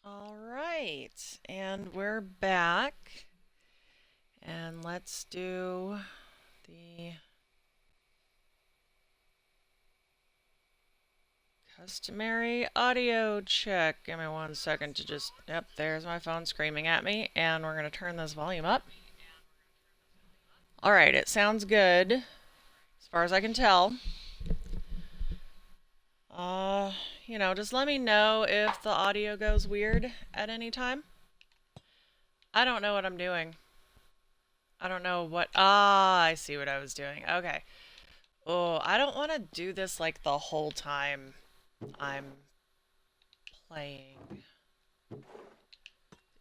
All right, and we're back. And let's do the customary audio check. Give me 1 second to just. Yep, there's my phone screaming at me, and we're going to turn this volume up. All right, it sounds good as far as I can tell. Uh, just let me know if the audio goes weird at any time. I don't know what I'm doing. I don't know what. Ah, I see what I was doing. Okay. Oh, I don't want to do this like the whole time I'm playing.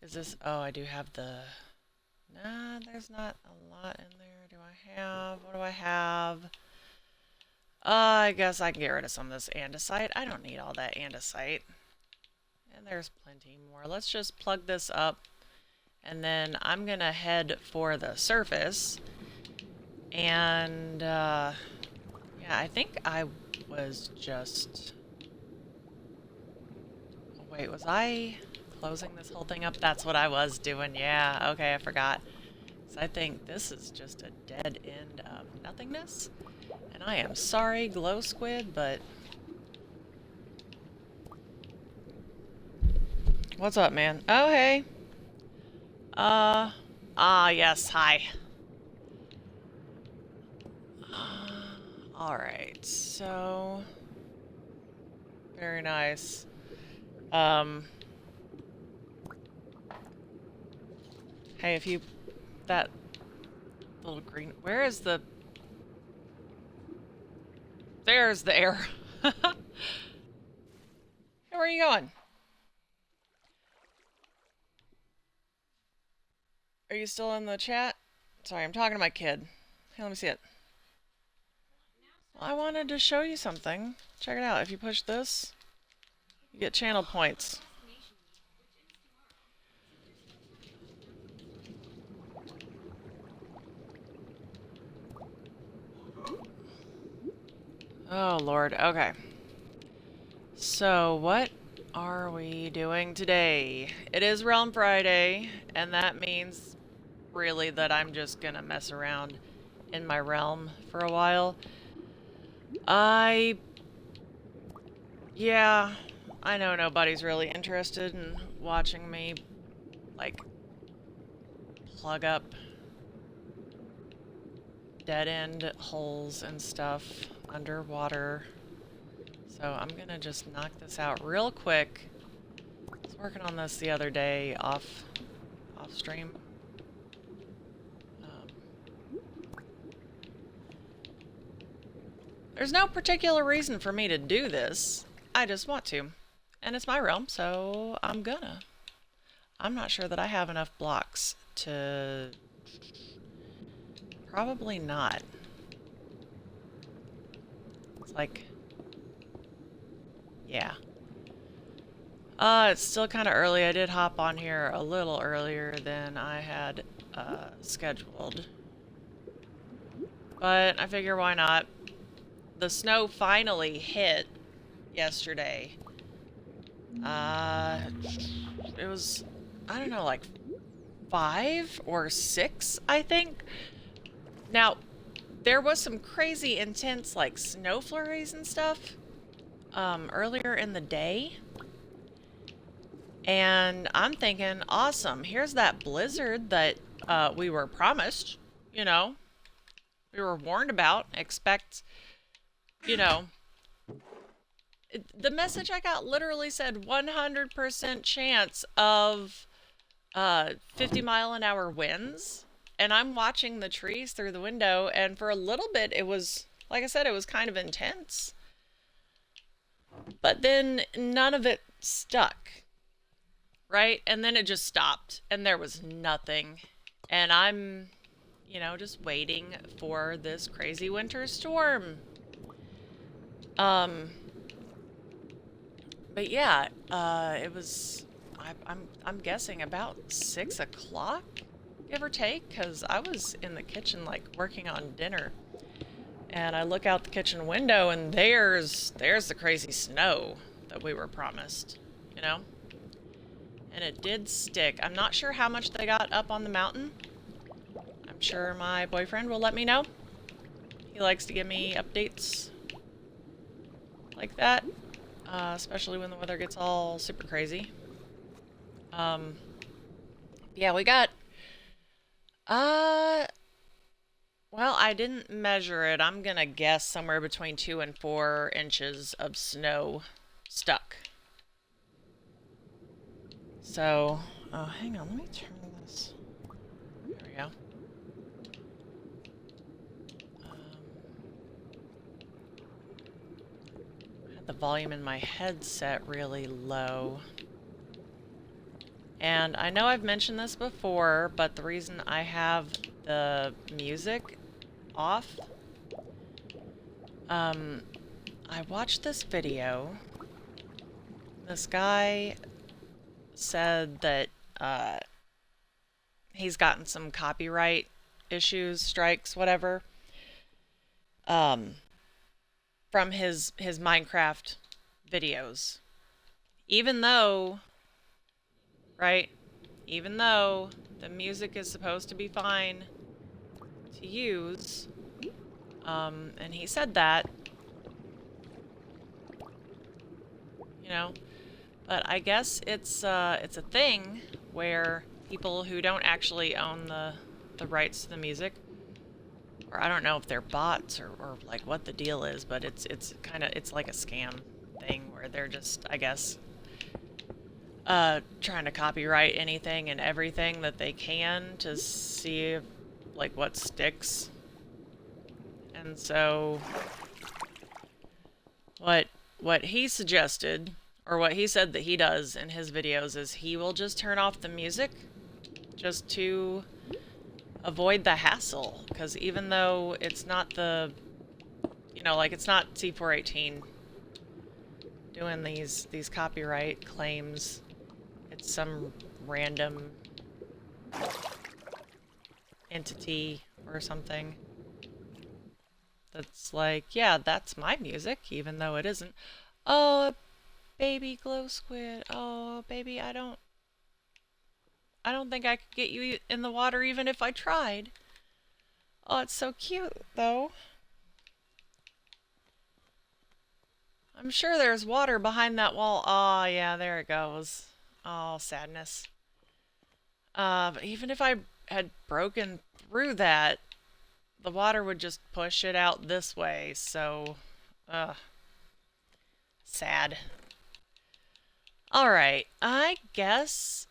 Is this... Oh, I do have the... Nah, there's not a lot in there. Do I have... What do I have? I guess I can get rid of some of this andesite. I don't need all that andesite. And there's plenty more. Let's just plug this up. And then I'm going to head for the surface. And, yeah, I think I was just... Oh, wait, was I closing this whole thing up? That's what I was doing. Yeah, okay, I forgot. So I think this is just a dead end of nothingness. And I am sorry, Glow Squid, but... What's up, man? Oh, hey. Yes, hi. Alright, so... Very nice. Hey, if you... That little green... Where is the... There's the air. Hey, where are you going? Are you still in the chat? Sorry, I'm talking to my kid. Hey, let me see it. Well, I wanted to show you something. Check it out. If you push this, you get channel points. Oh, Lord. Okay. So, what are we doing today? It is Realm Friday, and that means really that I'm just gonna mess around in my realm for a while. Yeah, I know nobody's really interested in watching me, like, plug up dead-end holes and stuff underwater. So I'm gonna just knock this out real quick. I was working on this the other day off stream. There's no particular reason for me to do this. I just want to. And it's my realm, so I'm gonna. I'm not sure that I have enough blocks to... Probably not. It's like... Yeah. It's still kind of early. I did hop on here a little earlier than I had scheduled. But I figure why not? The snow finally hit yesterday. It was, I don't know, like 5 or 6, I think. Now, there was some crazy intense, like, snow flurries and stuff earlier in the day. And I'm thinking, awesome, here's that blizzard that we were promised, you know. We were warned about. Expect, you know, the message I got literally said 100% chance of 50-mile-an-hour winds. And I'm watching the trees through the window, and for a little bit it was, like I said, it was kind of intense. But then none of it stuck, right? And then it just stopped, and there was nothing. And I'm, just waiting for this crazy winter storm. But yeah, it was, I'm guessing about 6 o'clock, give or take, because I was in the kitchen, like, working on dinner. And I look out the kitchen window, and there's the crazy snow that we were promised, you know? And it did stick. I'm not sure how much they got up on the mountain. I'm sure my boyfriend will let me know. He likes to give me updates like that, especially when the weather gets all super crazy. Yeah, we got, uh, well, I didn't measure it. I'm gonna guess somewhere between 2 and 4 inches of snow stuck. So, oh, hang on, let me turn this. There we go. I had the volume in my headset really low. And I know I've mentioned this before, but the reason I have the music off, I watched this video. This guy said that he's gotten some copyright issues, strikes, whatever, from his Minecraft videos. Even though, right, even though the music is supposed to be fine to use, and he said that, you know, but I guess it's a thing where people who don't actually own the rights to the music, or I don't know if they're bots or like what the deal is, but it's kind of, it's like a scam thing where they're just, I guess, trying to copyright anything and everything that they can to see like what sticks. And so what he suggested, or what he said that he does in his videos, is he will just turn off the music just to avoid the hassle. Because even though it's not the, you know, like it's not C418 doing these copyright claims, it's some random entity or something that's like, yeah, that's my music, even though it isn't. Oh, baby glow squid. Oh, baby, I don't think I could get you in the water even if I tried. Oh, it's so cute, though. I'm sure there's water behind that wall. Oh, yeah, there it goes. Oh, sadness. But even if I had broken through that, the water would just push it out this way, so, sad. Alright, I guess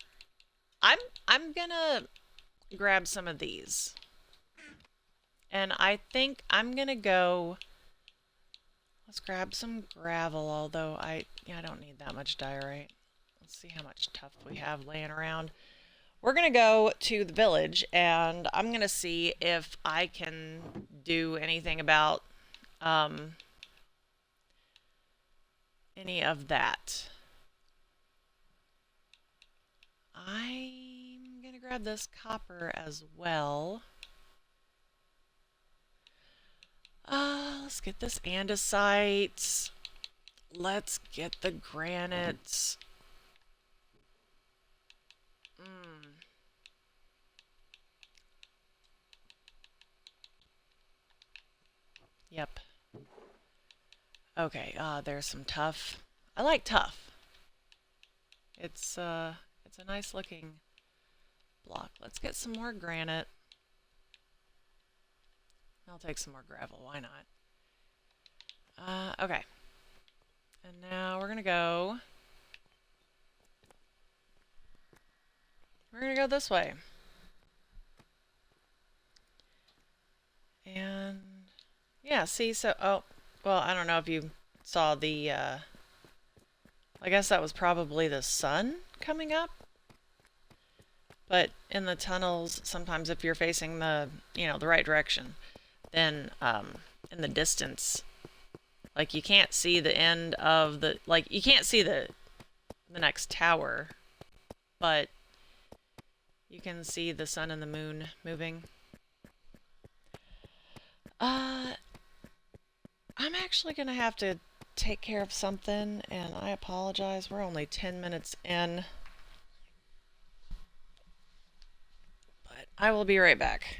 I'm gonna grab some of these. And I think I'm gonna go, let's grab some gravel, although I don't need that much diorite. Let's see how much tuff we have laying around. We're gonna go to the village, and I'm gonna see if I can do anything about any of that. I'm gonna grab this copper as well. Let's get this andesite. Let's get the granite. Yep. Okay, there's some tuff. I like tuff. It's a nice looking block. Let's get some more granite. I'll take some more gravel, why not? Okay. And now we're gonna go this way. And yeah, see, so, oh, well, I don't know if you saw the, I guess that was probably the sun coming up. But in the tunnels, sometimes if you're facing the, the right direction, then in the distance, like you can't see the end of the, like you can't see the next tower, but you can see the sun and the moon moving. I'm actually gonna have to take care of something, and I apologize. We're only 10 minutes in. I will be right back.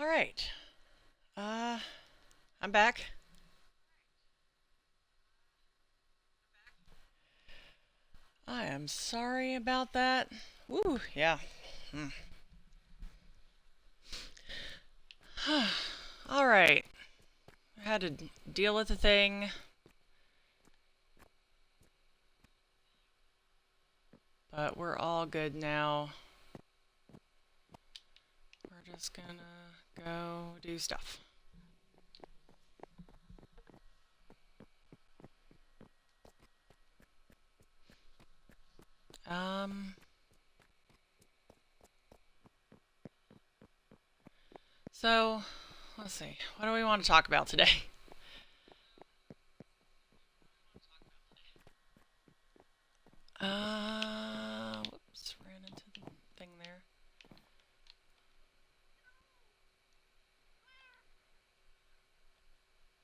All right. I'm back. I am sorry about that. Woo, yeah. All right. I had to deal with the thing. But we're all good now. We're just gonna go do stuff. So, let's see. What do we want to talk about today? Whoops, ran into the thing there.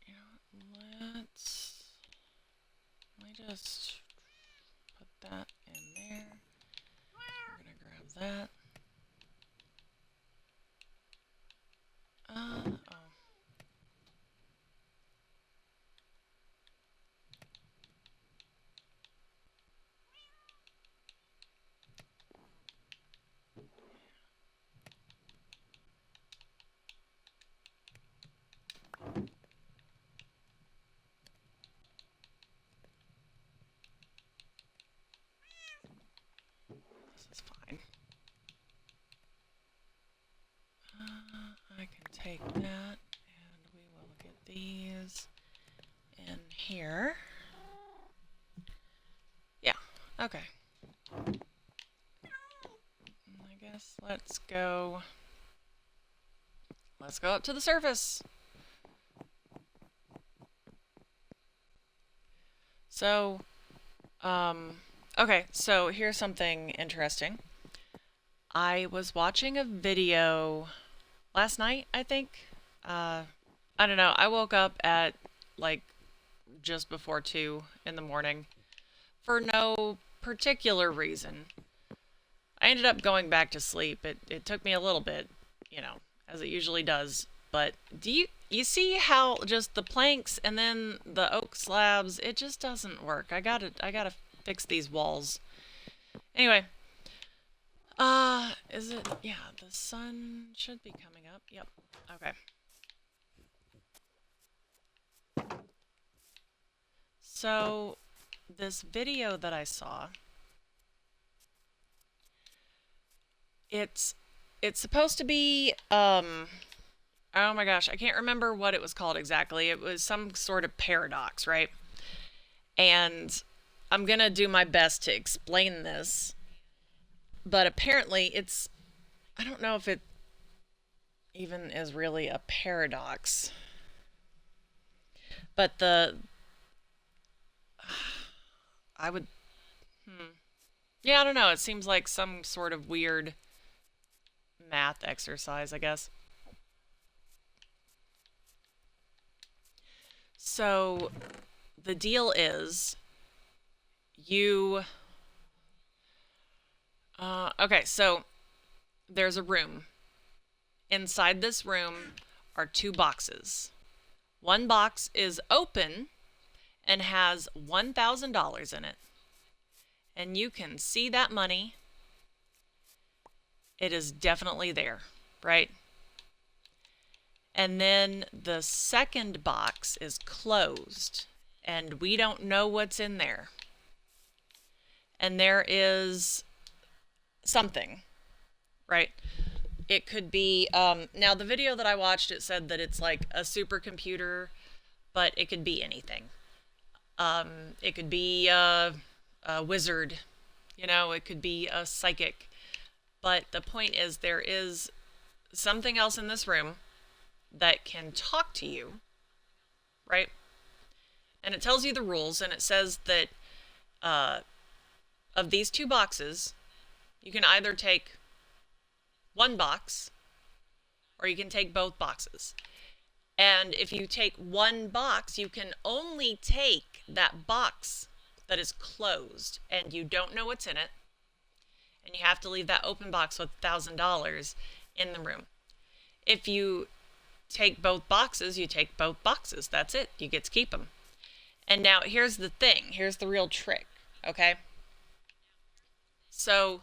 You know, let me just put that in there. We're gonna grab that. Oh. This is fine. I can take that, and we will get these in here. Yeah, okay. I guess let's go up to the surface. So, okay, so here's something interesting. I was watching a video last night, I think. I don't know. I woke up at like just before 2 in the morning for no particular reason. I ended up going back to sleep. It took me a little bit, you know, as it usually does. But do you see how just the planks and then the oak slabs, it just doesn't work. I gotta fix these walls. Anyway, is it? Yeah, the sun should be coming up. Yep. Okay. So, this video that I saw, it's supposed to be, oh my gosh, I can't remember what it was called exactly. It was some sort of paradox, right? And I'm gonna do my best to explain this, but apparently it's, I don't know if it even is really a paradox, but I would, yeah, I don't know, it seems like some sort of weird math exercise, I guess. So the deal is you, okay, so there's a room. Inside this room are 2 boxes. One box is open and has $1,000 in it. And you can see that money. It is definitely there, right? And then the second box is closed, and we don't know what's in there. And there is something, right? It could be, now the video that I watched, it said that it's like a supercomputer, but it could be anything. It could be a wizard, you know, it could be a psychic. But the point is, there is something else in this room that can talk to you, right? And it tells you the rules, and it says that of these 2 boxes, you can either take one box or you can take both boxes. And if you take one box, you can only take that box that is closed and you don't know what's in it. And you have to leave that open box with $1,000 in the room. If you take both boxes, you take both boxes. That's it. You get to keep them. And now here's the thing. Here's the real trick, okay? So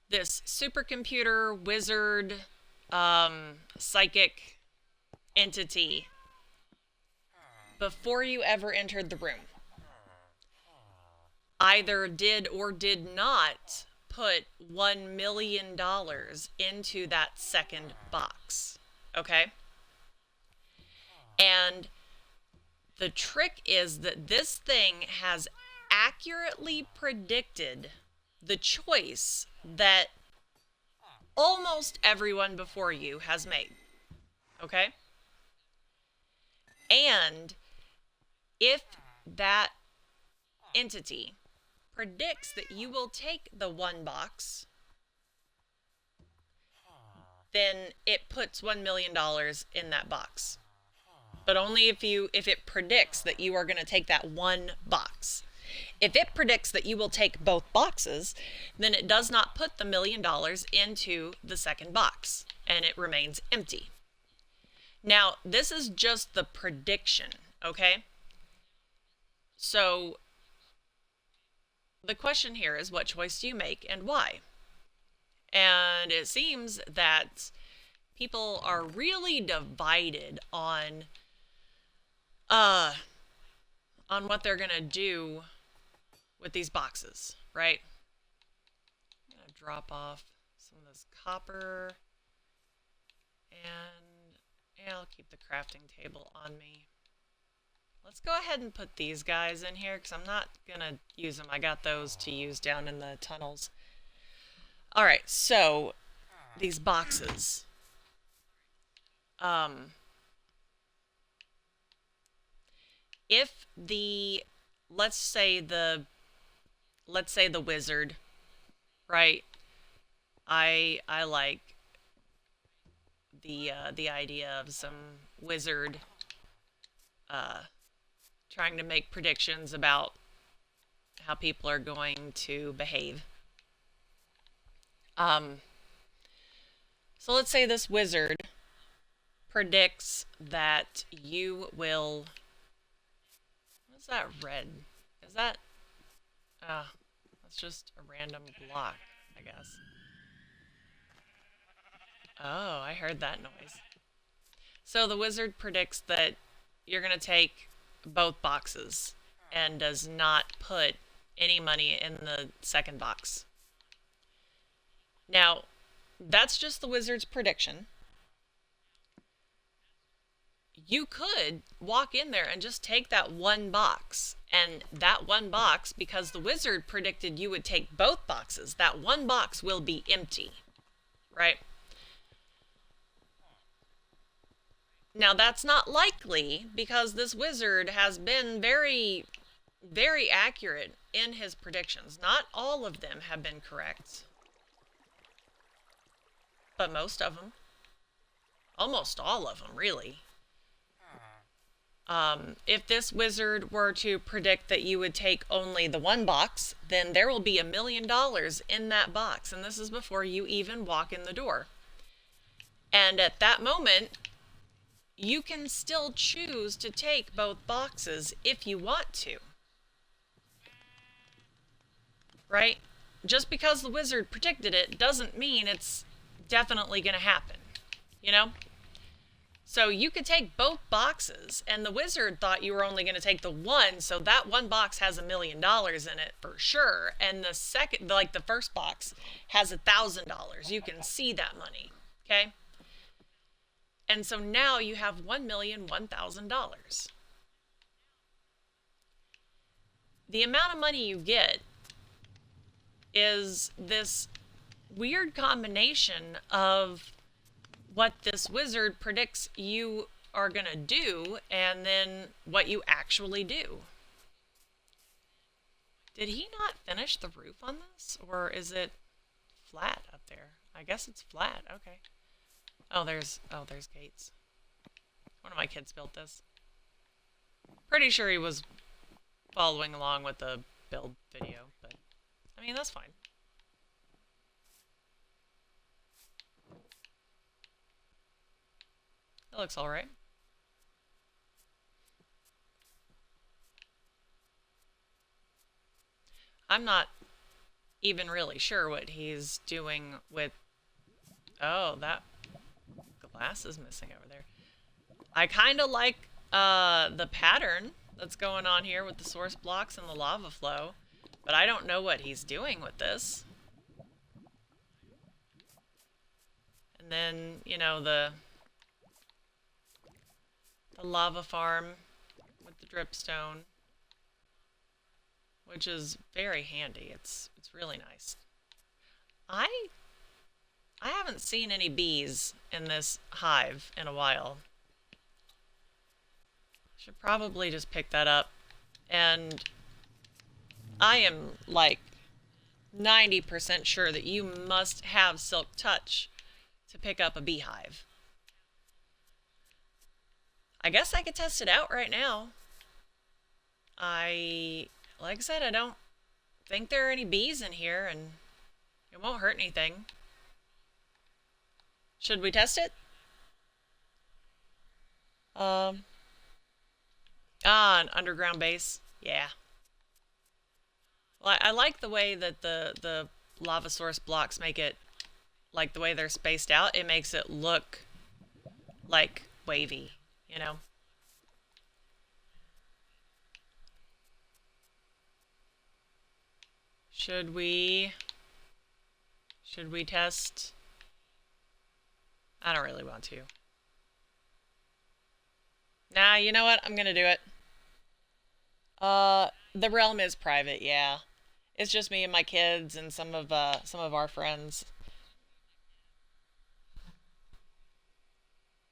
this supercomputer, wizard, psychic entity, before you ever entered the room, either did or did not put $1 million into that second box, okay? And the trick is that this thing has accurately predicted the choice that almost everyone before you has made, okay? And if that entity predicts that you will take the one box, then it puts $1 million in that box. But only if it predicts that you are going to take that one box. If it predicts that you will take both boxes, then it does not put the $1 million into the second box, and it remains empty. Now, this is just the prediction, okay? So the question here is, what choice do you make and why? And it seems that people are really divided on what they're gonna do with these boxes, right? I'm gonna drop off some of this copper, and I'll keep the crafting table on me. Let's go ahead and put these guys in here because I'm not gonna use them. I got those to use down in the tunnels. Alright, so these boxes. If the let's say the wizard, right? I like the idea of some wizard trying to make predictions about how people are going to behave. So let's say this wizard predicts that you will... What's that red? Is that... that's just a random block, I guess. Oh, I heard that noise. So the wizard predicts that you're going to take both boxes and does not put any money in the second box. Now, that's just the wizard's prediction. You could walk in there and just take that one box, and that one box, because the wizard predicted you would take both boxes, that one box will be empty, right? Now, that's not likely because this wizard has been very, very accurate in his predictions. Not all of them have been correct, but most of them. Almost all of them, really. If this wizard were to predict that you would take only the one box, then there will be $1 million in that box, and this is before you even walk in the door. And at that moment, you can still choose to take both boxes if you want to. Right? Just because the wizard predicted it doesn't mean it's definitely going to happen. You know? So you could take both boxes, and the wizard thought you were only going to take the one, so that one box has $1 million in it for sure, and the second, like the first box, has $1,000. You can see that money, okay? And so now you have $1,001,000. The amount of money you get is this weird combination of what this wizard predicts you are going to do and then what you actually do. Did he not finish the roof on this? Or is it flat up there? I guess it's flat. Okay. Oh, there's gates. One of my kids built this. Pretty sure he was following along with the build video, but I mean, that's fine. That looks alright. I'm not even really sure what he's doing with... Oh, that glass is missing over there. I kind of like the pattern that's going on here with the source blocks and the lava flow, but I don't know what he's doing with this. And then, you know, the lava farm with the dripstone, which is very handy. It's really nice. I haven't seen any bees in this hive in a while. Should probably just pick that up. And I am like 90% sure that you must have Silk Touch to pick up a beehive. I guess I could test it out right now. Like I said, I don't think there are any bees in here, and it won't hurt anything. Should we test it? An underground base. Yeah. Well, I like the way that the lava source blocks make it, like the way they're spaced out, it makes it look like wavy, you know? Should we test? I don't really want to. Nah, you know what? I'm gonna do it. The realm is private, yeah. It's just me and my kids and some of our friends.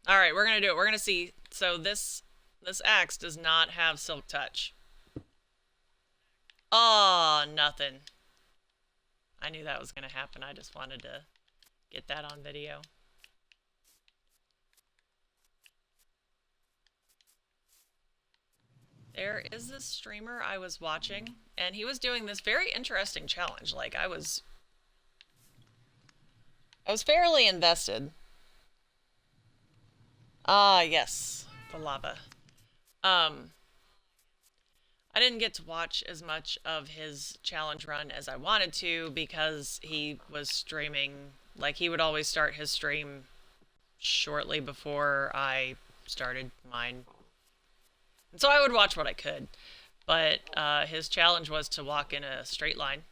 All right, we're gonna do it. We're gonna see. So this axe does not have Silk Touch. Oh, nothing. I knew that was gonna happen. I just wanted to get that on video. There is this streamer I was watching, and he was doing this very interesting challenge. Like, I was fairly invested. Ah, yes, the lava. I didn't get to watch as much of his challenge run as I wanted to because he was streaming. Like, he would always start his stream shortly before I started mine. And so I would watch what I could. But his challenge was to walk in a straight line.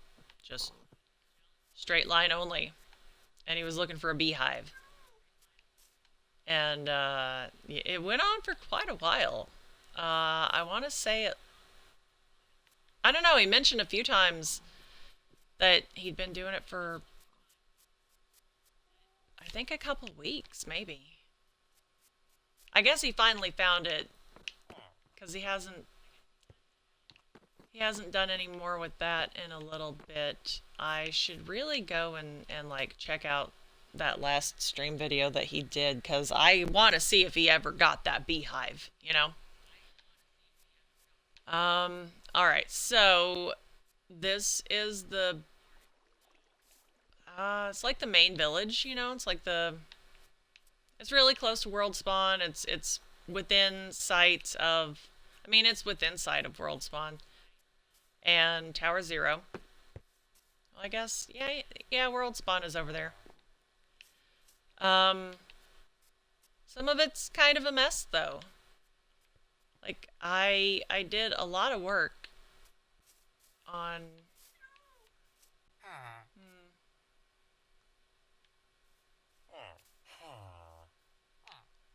Just straight line only. And he was looking for a beehive. And it went on for quite a while. I want to say it... I don't know, he mentioned a few times that he'd been doing it for, I think, a couple weeks, maybe. I guess he finally found it, because he hasn't done any more with that in a little bit. I should really go and like check out that last stream video that he did, because I want to see if he ever got that beehive, you know? Alright, so this is the it's like the main village, you know? It's like it's really close to World Spawn. It's within sight of, I mean, it's within sight of World Spawn and Tower Zero. Well, I guess, yeah, World Spawn is over there. Some of it's kind of a mess though. Like, I did a lot of work on...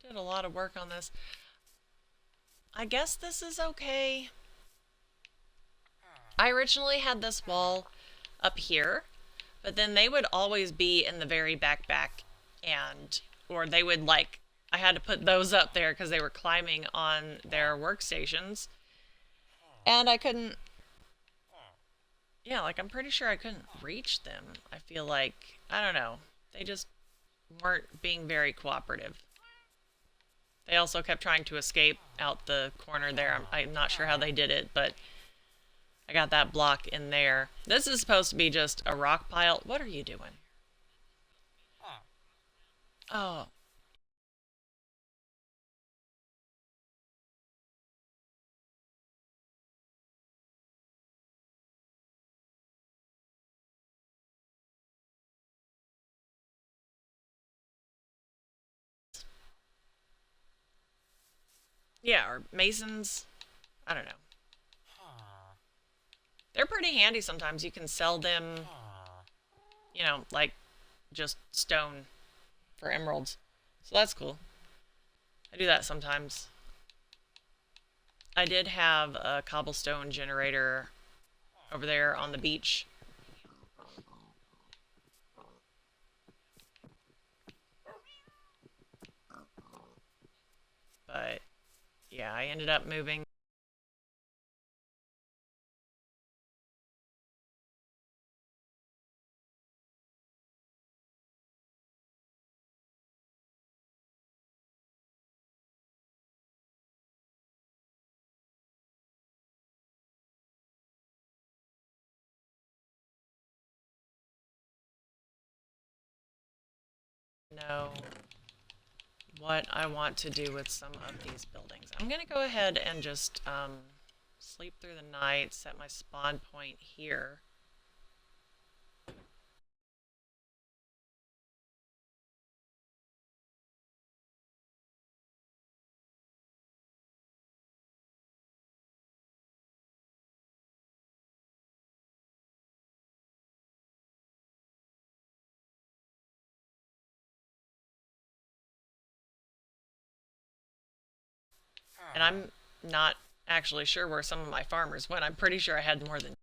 Did a lot of work on this. I guess this is okay. I originally had this wall up here, but then they would always be in the very back, and, or they would like, I had to put those up there because they were climbing on their workstations. And I couldn't... Yeah, like, I'm pretty sure I couldn't reach them. I feel like, I don't know. They just weren't being very cooperative. They also kept trying to escape out the corner there. I'm not sure how they did it, but I got that block in there. This is supposed to be just a rock pile. What are you doing? Oh. Yeah, or masons. I don't know. They're pretty handy sometimes. You can sell them, you know, like just stone for emeralds. So that's cool. I do that sometimes. I did have a cobblestone generator over there on the beach. But yeah, I ended up moving. Know what I want to do with some of these buildings. I'm going to go ahead and just sleep through the night, set my spawn point here. And I'm not actually sure where some of my farmers went. I'm pretty sure I had more than.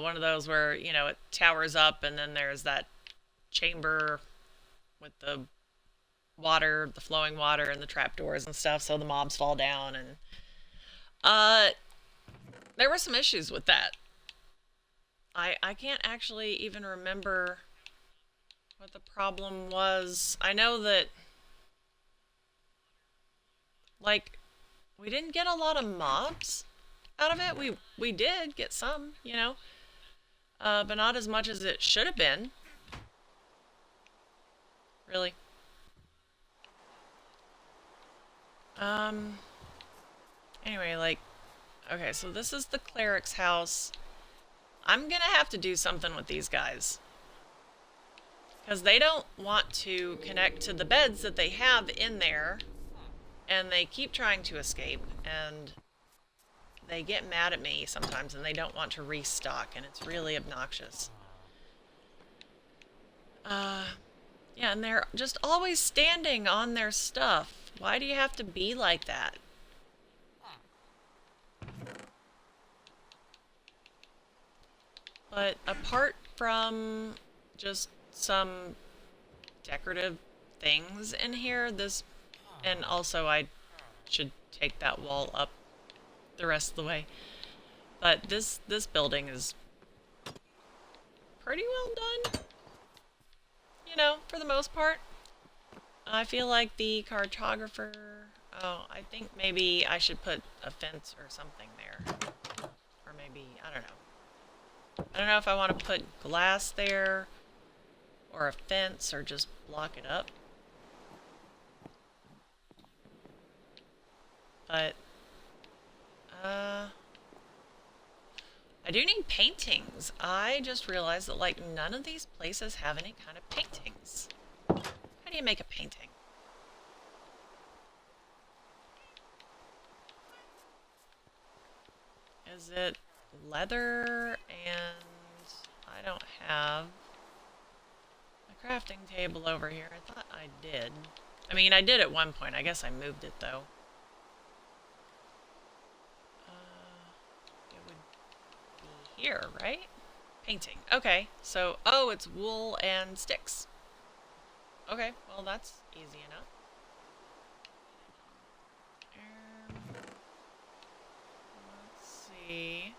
One of those where, you know, it towers up and then there's that chamber with the water, the flowing water and the trapdoors and stuff so the mobs fall down and uh there were some issues with that. I can't actually even remember what the problem was. I know that like we didn't get a lot of mobs out of it. We did get some, you know, but not as much as it should have been. Really. Um. Anyway, like, okay, so this is the cleric's house. I'm gonna have to do something with these guys because they don't want to connect to the beds that they have in there, and they keep trying to escape, and they get mad at me sometimes, and they don't want to restock, and it's really obnoxious. Uh, Yeah, and they're just always standing on their stuff. Why do you have to be like that? But apart from just some decorative things in here, this, and also I should take that wall up the rest of the way. But this building is pretty well done, you know, for the most part. I feel like the cartographer, oh, I think maybe I should put a fence or something there. Or maybe, I don't know. I don't know if I want to put glass there or a fence or just block it up. But, uh, I do need paintings. I just realized that, like, none of these places have any kind of paintings. How do you make a painting? Is it leather? And I don't have a crafting table over here. I thought I did. I mean, I did at one point. I guess I moved it, though. It would be here, right? Painting. Okay, so, oh, it's wool and sticks. Okay, well, that's easy enough. Let's see.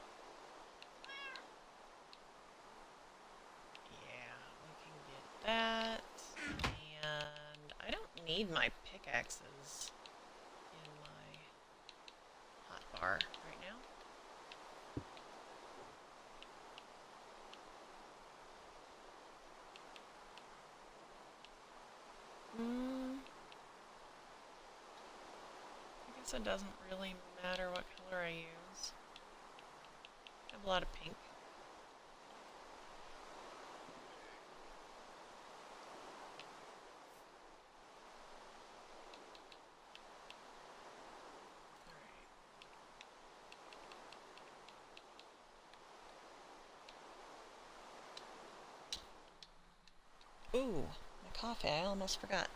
Yeah, we can get that. And I don't need my pickaxes in my hotbar right now. Mm, guess it doesn't really matter what color I use. I have a lot of pink. Ooh, my coffee, I almost forgot.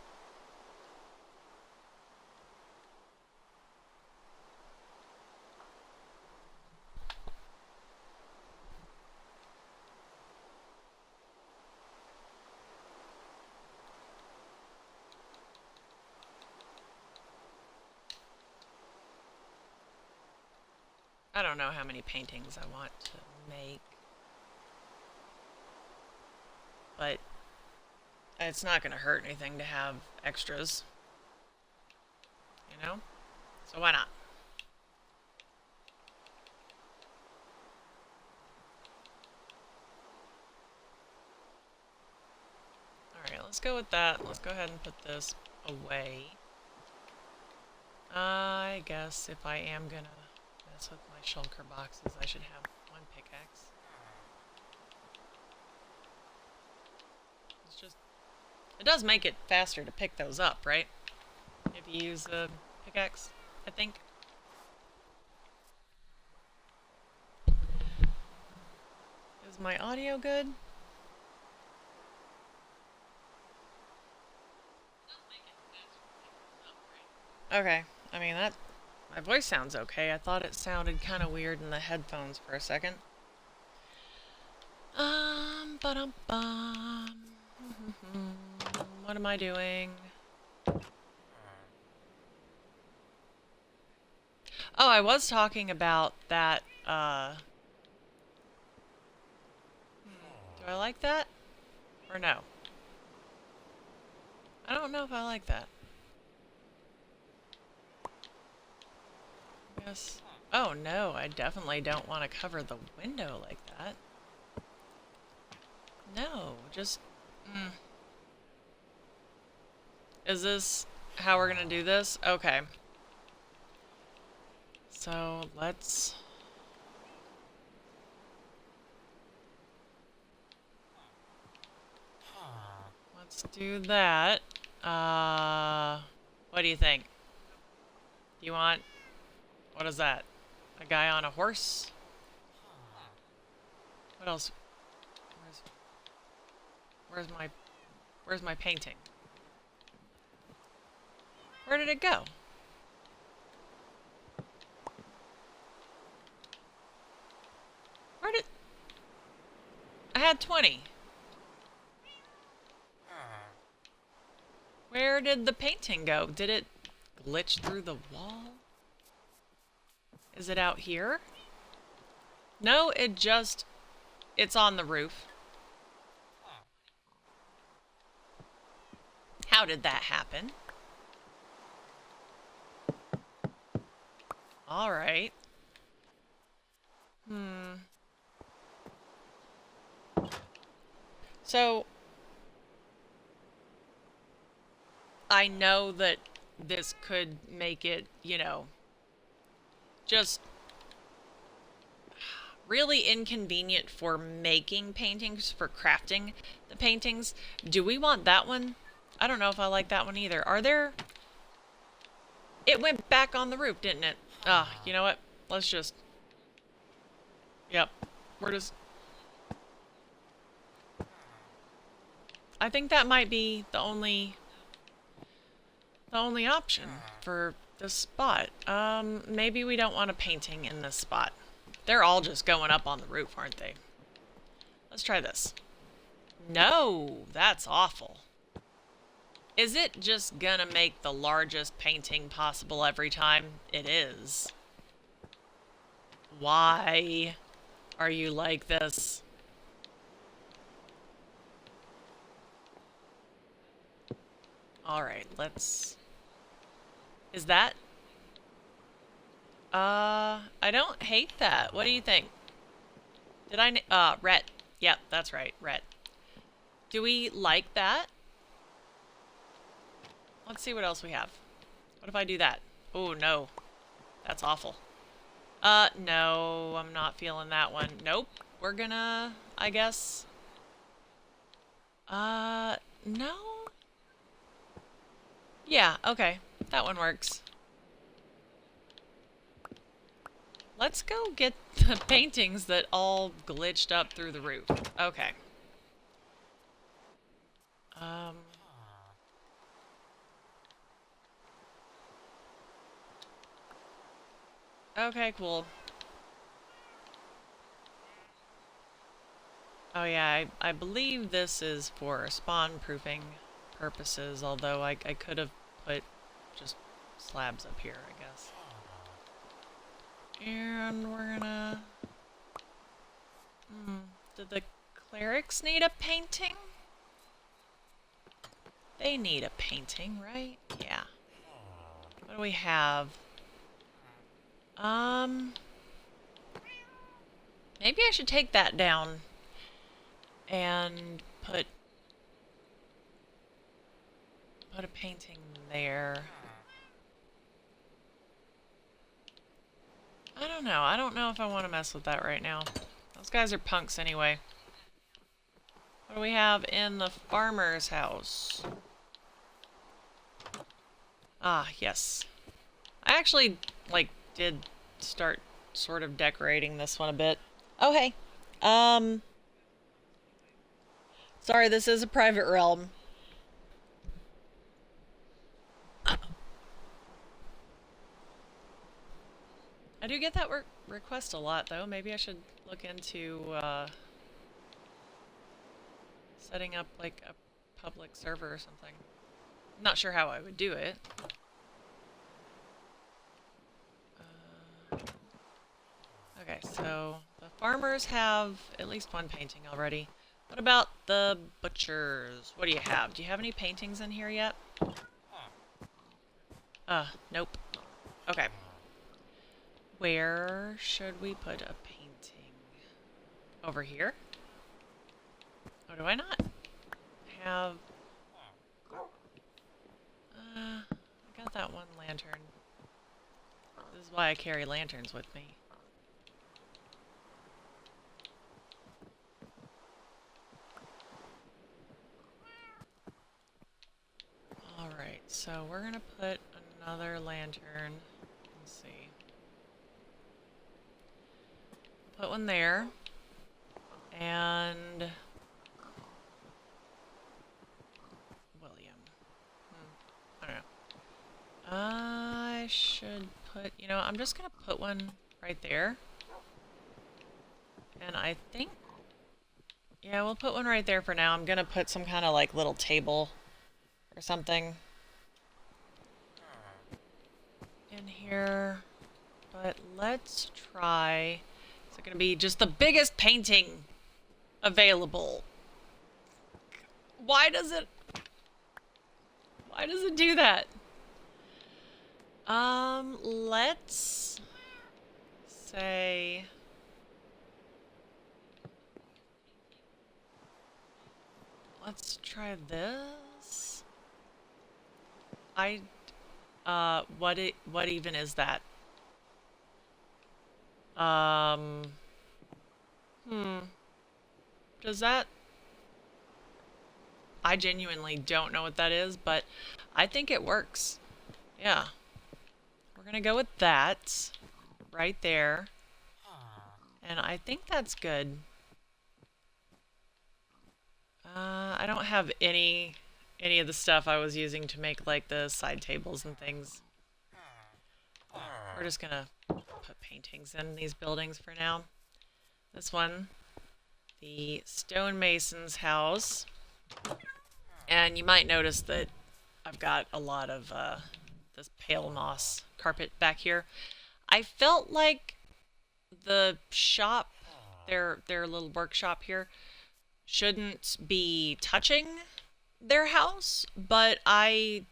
I don't know how many paintings I want to make, but it's not going to hurt anything to have extras, you know? So why not? Alright, let's go with that. Let's go ahead and put this away. I guess if I am going to mess with my shulker boxes, I should have one pickaxe. It's just... It does make it faster to pick those up, right? If you use a pickaxe, I think. Is my audio good? Okay, I mean that... My voice sounds okay. I thought it sounded kind of weird in the headphones for a second. Ba-dum-bum. What am I doing? Oh, I was talking about that, do I like that? Or no? I don't know if I like that. Yes. Oh no, I definitely don't want to cover the window like that. No, just... Is this how we're gonna do this? Okay. So, let's do that. What do you think? Do you want... What is that? A guy on a horse? What else? Where's my painting? Where did it go? Where did... I had 20. Where did the painting go? Did it glitch through the wall? Is it out here? No, it just... It's on the roof. How did that happen? Alright. So... I know that this could make it, you know, just really inconvenient for making paintings, for crafting the paintings. Do we want that one? I don't know if I like that one either. Are there... It went back on the roof, didn't it? You know what? Let's just... Yep. We're just... I think that might be the only option for this spot. Maybe we don't want a painting in this spot. They're all just going up on the roof, aren't they? Let's try this. No, that's awful. Is it just gonna make the largest painting possible every time? It is. Why are you like this? Alright, let's... Is that... I don't hate that. What do you think? Did I... Rhett. Yep, that's right, Rhett. Do we like that? Let's see what else we have. What if I do that? Oh, no. That's awful. No, I'm not feeling that one. Nope. We're gonna, I guess. No? Yeah, okay. That one works. Let's go get the paintings that all glitched up through the roof. Okay. Um... Okay, cool. Oh yeah, I believe this is for spawn proofing purposes, although I could have put just slabs up here, I guess. And we're gonna... Did the clerics need a painting? They need a painting, right? Yeah. What do we have? Maybe I should take that down and put a painting there. I don't know. I don't know if I want to mess with that right now. Those guys are punks anyway. What do we have in the farmer's house? Ah, yes. I actually, like, did start sort of decorating this one a bit. Oh, hey. Sorry, this is a private realm. I do get that request a lot, though. Maybe I should look into, setting up, like, a public server or something. Not sure how I would do it. Okay, so the farmers have at least one painting already. What about the butchers? What do you have? Do you have any paintings in here yet? Nope. Okay. Where should we put a painting? Over here? Or do I not have... I got that one lantern. This is why I carry lanterns with me. Alright, so we're gonna put another lantern. Let's see. Put one there. And... William. I don't know. I should put... You know, I'm just gonna put one right there. And I think... Yeah, we'll put one right there for now. I'm gonna put some kind of, like, little table or something in here. But let's try... Is it gonna be just the biggest painting available? Why does it do that? Let's say... Let's try this. What even is that? Does that... I genuinely don't know what that is, but I think it works. Yeah. We're gonna go with that right there. And I think that's good. I don't have any of the stuff I was using to make, like, the side tables and things. We're just gonna put paintings in these buildings for now. This one, the stonemason's house. And you might notice that I've got a lot of this pale moss carpet back here. I felt like the shop, their little workshop here, shouldn't be touching their house, but I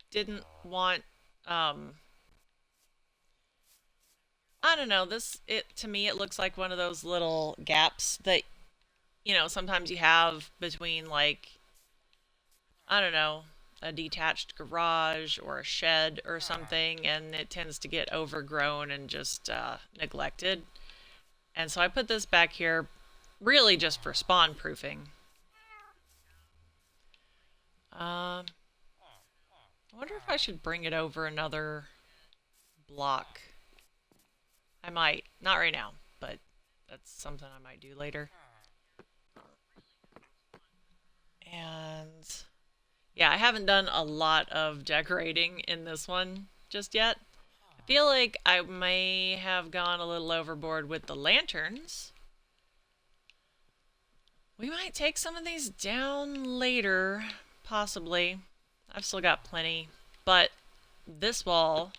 didn't want, I don't know, to me it looks like one of those little gaps that, you know, sometimes you have between, like, I don't know, a detached garage or a shed or something, and it tends to get overgrown and just neglected. And so I put this back here really just for spawn proofing. I wonder if I should bring it over another block. I might. Not right now, but that's something I might do later. And yeah, I haven't done a lot of decorating in this one just yet. I feel like I may have gone a little overboard with the lanterns. We might take some of these down later, possibly. I've still got plenty. But this wall,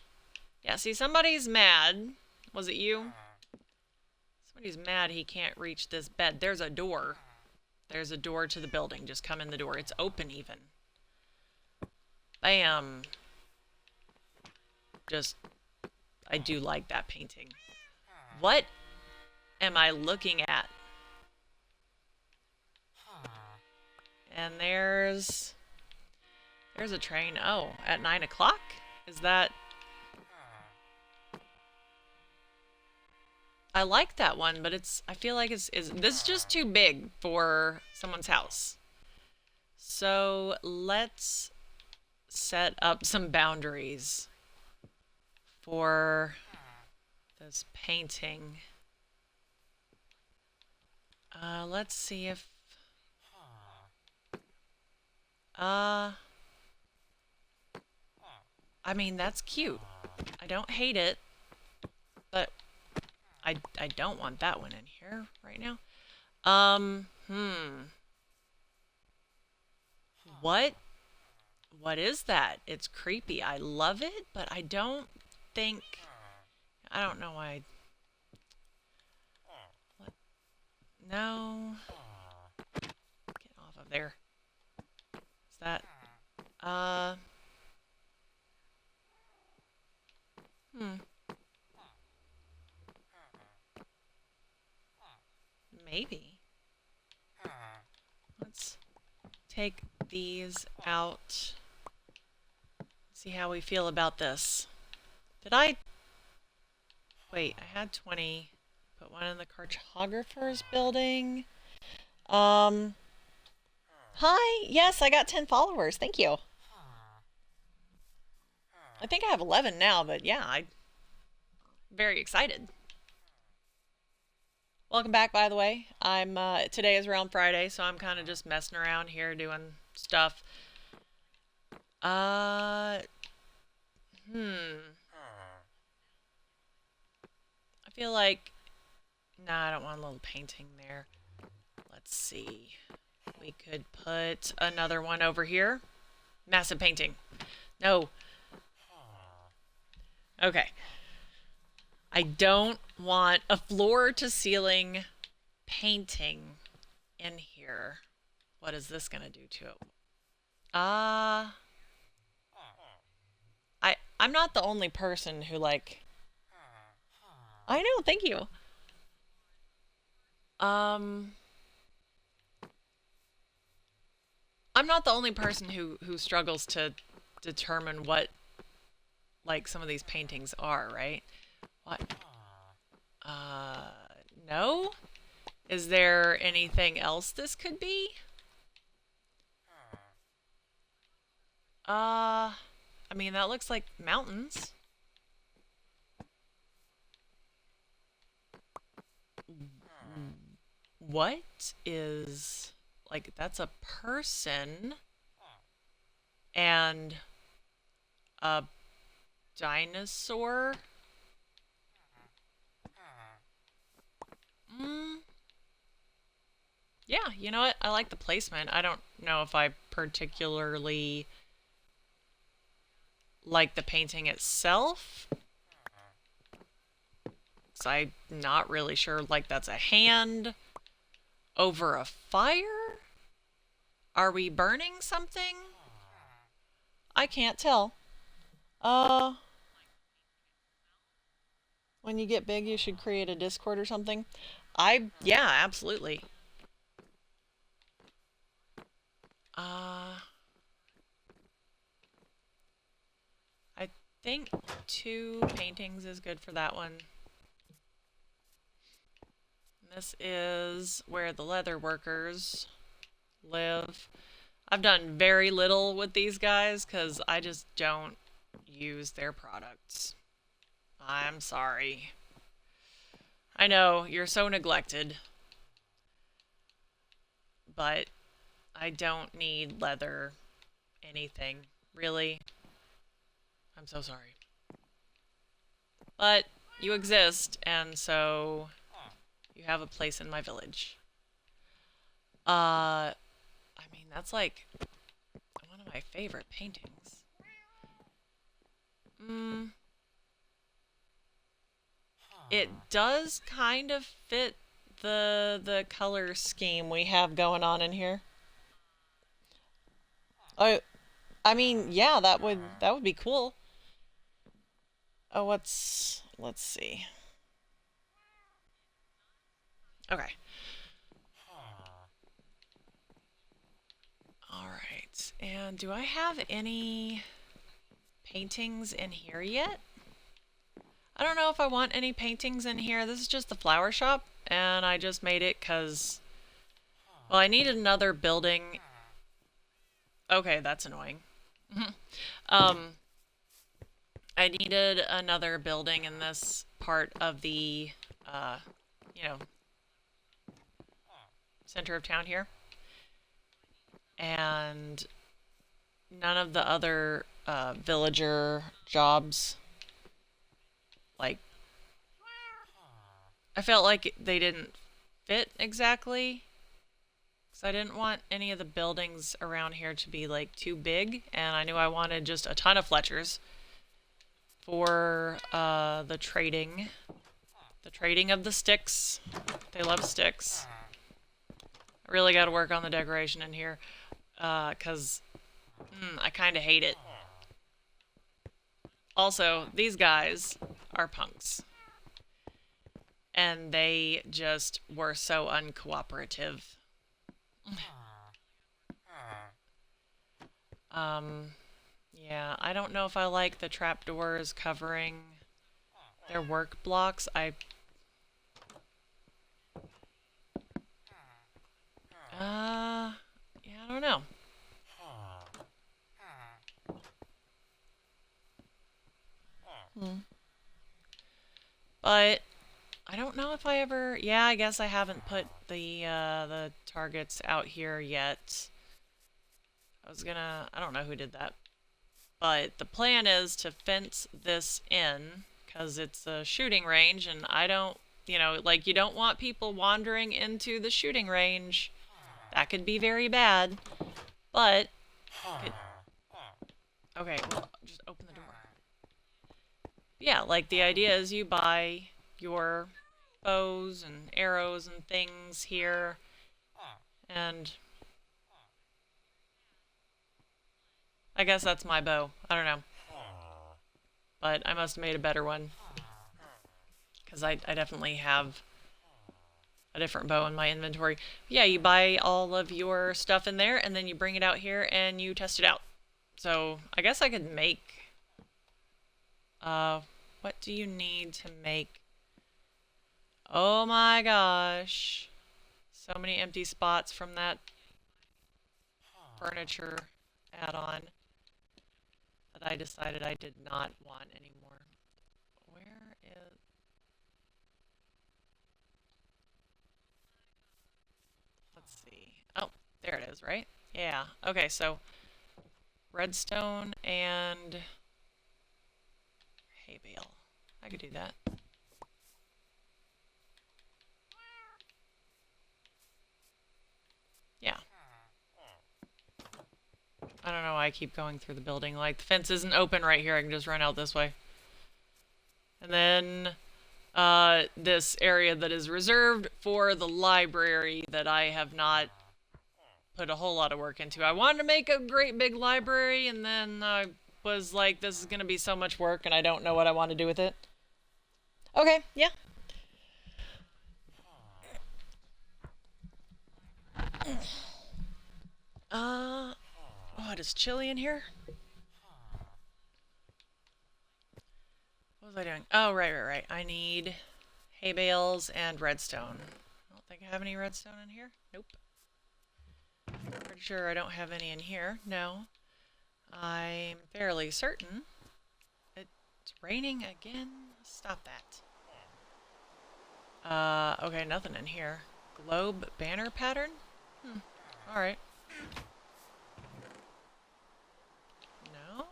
yeah, see, somebody's mad. Was it you? Somebody's mad he can't reach this bed. There's a door. There's a door to the building. Just come in the door. It's open even. Bam. Just, I do like that painting. What am I looking at? And there's a train. Oh, at 9 o'clock? Is that... I like that one, but it's... I feel like this is just too big for someone's house. So let's set up some boundaries for this painting. Let's see if... I mean, that's cute. I don't hate it, but I don't want that one in here right now. What is that? It's creepy. I love it, but I don't think... I don't know why... What? No. Get off of there. Is that... Maybe. Let's take these out. See how we feel about this. Did I... Wait, I had 20. Put one in the cartographer's building. Hi! Yes, I got 10 followers. Thank you. I think I have 11 now, but yeah, I'm very excited. Welcome back, by the way. I'm today is around Friday, so I'm kind of just messing around here doing stuff. I feel like... Nah, I don't want a little painting there. Let's see. We could put another one over here. Massive painting. No. Okay. I don't want a floor-to-ceiling painting in here. What is this going to do to it? I'm not the only person who, like... I know, thank you. I'm not the only person who struggles to determine what, like, some of these paintings are, right? What? No? Is there anything else this could be? I mean, that looks like mountains. What is... Like, that's a person and a dinosaur? Yeah, you know what? I like the placement. I don't know if I particularly like the painting itself. So I'm not really sure. Like, that's a hand over a fire? Are we burning something? I can't tell. When you get big, you should create a Discord or something. Yeah, absolutely. think 2 paintings is good for that one. This is where the leather workers live. I've done very little with these guys because I just don't use their products. I'm sorry. I know, you're so neglected. But I don't need leather anything, really. I'm so sorry. But you exist, and so you have a place in my village. I mean, that's like one of my favorite paintings. It does kind of fit the color scheme we have going on in here. Oh, I mean, yeah, that would be cool. Oh, let's see. Okay. All right. And do I have any paintings in here yet? I don't know if I want any paintings in here. This is just the flower shop, and I just made it because, well, I needed another building. Okay, that's annoying. um, I needed another building in this part of the, uh, you know, center of town here. And none of the other villager jobs, like, I felt like they didn't fit exactly. Because I didn't want any of the buildings around here to be like too big, and I knew I wanted just a ton of Fletchers for the trading. The trading of the sticks. They love sticks. I really got to work on the decoration in here, because I kind of hate it. Also, these guys are punks. And they just were so uncooperative. Yeah, I don't know if I like the trapdoors covering their work blocks. Yeah, I don't know. But I don't know if I ever. Yeah, I guess I haven't put the targets out here yet. I was gonna. I don't know who did that, but the plan is to fence this in because it's a shooting range, and I don't. Like you don't want people wandering into the shooting range. That could be very bad. But it, okay, well, just open the door. Yeah, like the idea is you buy your bows and arrows and things here, and I guess that's my bow. I don't know, but I must have made a better one because I definitely have a different bow in my inventory. Yeah, you buy all of your stuff in there, and then you bring it out here and you test it out. So I guess I could make. What do you need to make? Oh my gosh. So many empty spots from that furniture add-on that I decided I did not want anymore. Where is... Let's see. Oh, there it is, right? Yeah. Okay, so redstone and hay bale. I could do that. Yeah. I don't know why I keep going through the building. Like, the fence isn't open right here. I can just run out this way. And then this area that is reserved for the library that I have not put a whole lot of work into. I wanted to make a great big library, and then I was like, this is going to be so much work, and I don't know what I want to do with it. Okay, yeah. Oh, it is chilly in here. What was I doing? Oh, right. I need hay bales and redstone. I don't think I have any redstone in here. Nope. Pretty sure I don't have any in here. No. I'm fairly certain. It's raining again. Stop that. Okay, nothing in here. Globe banner pattern? Alright. No?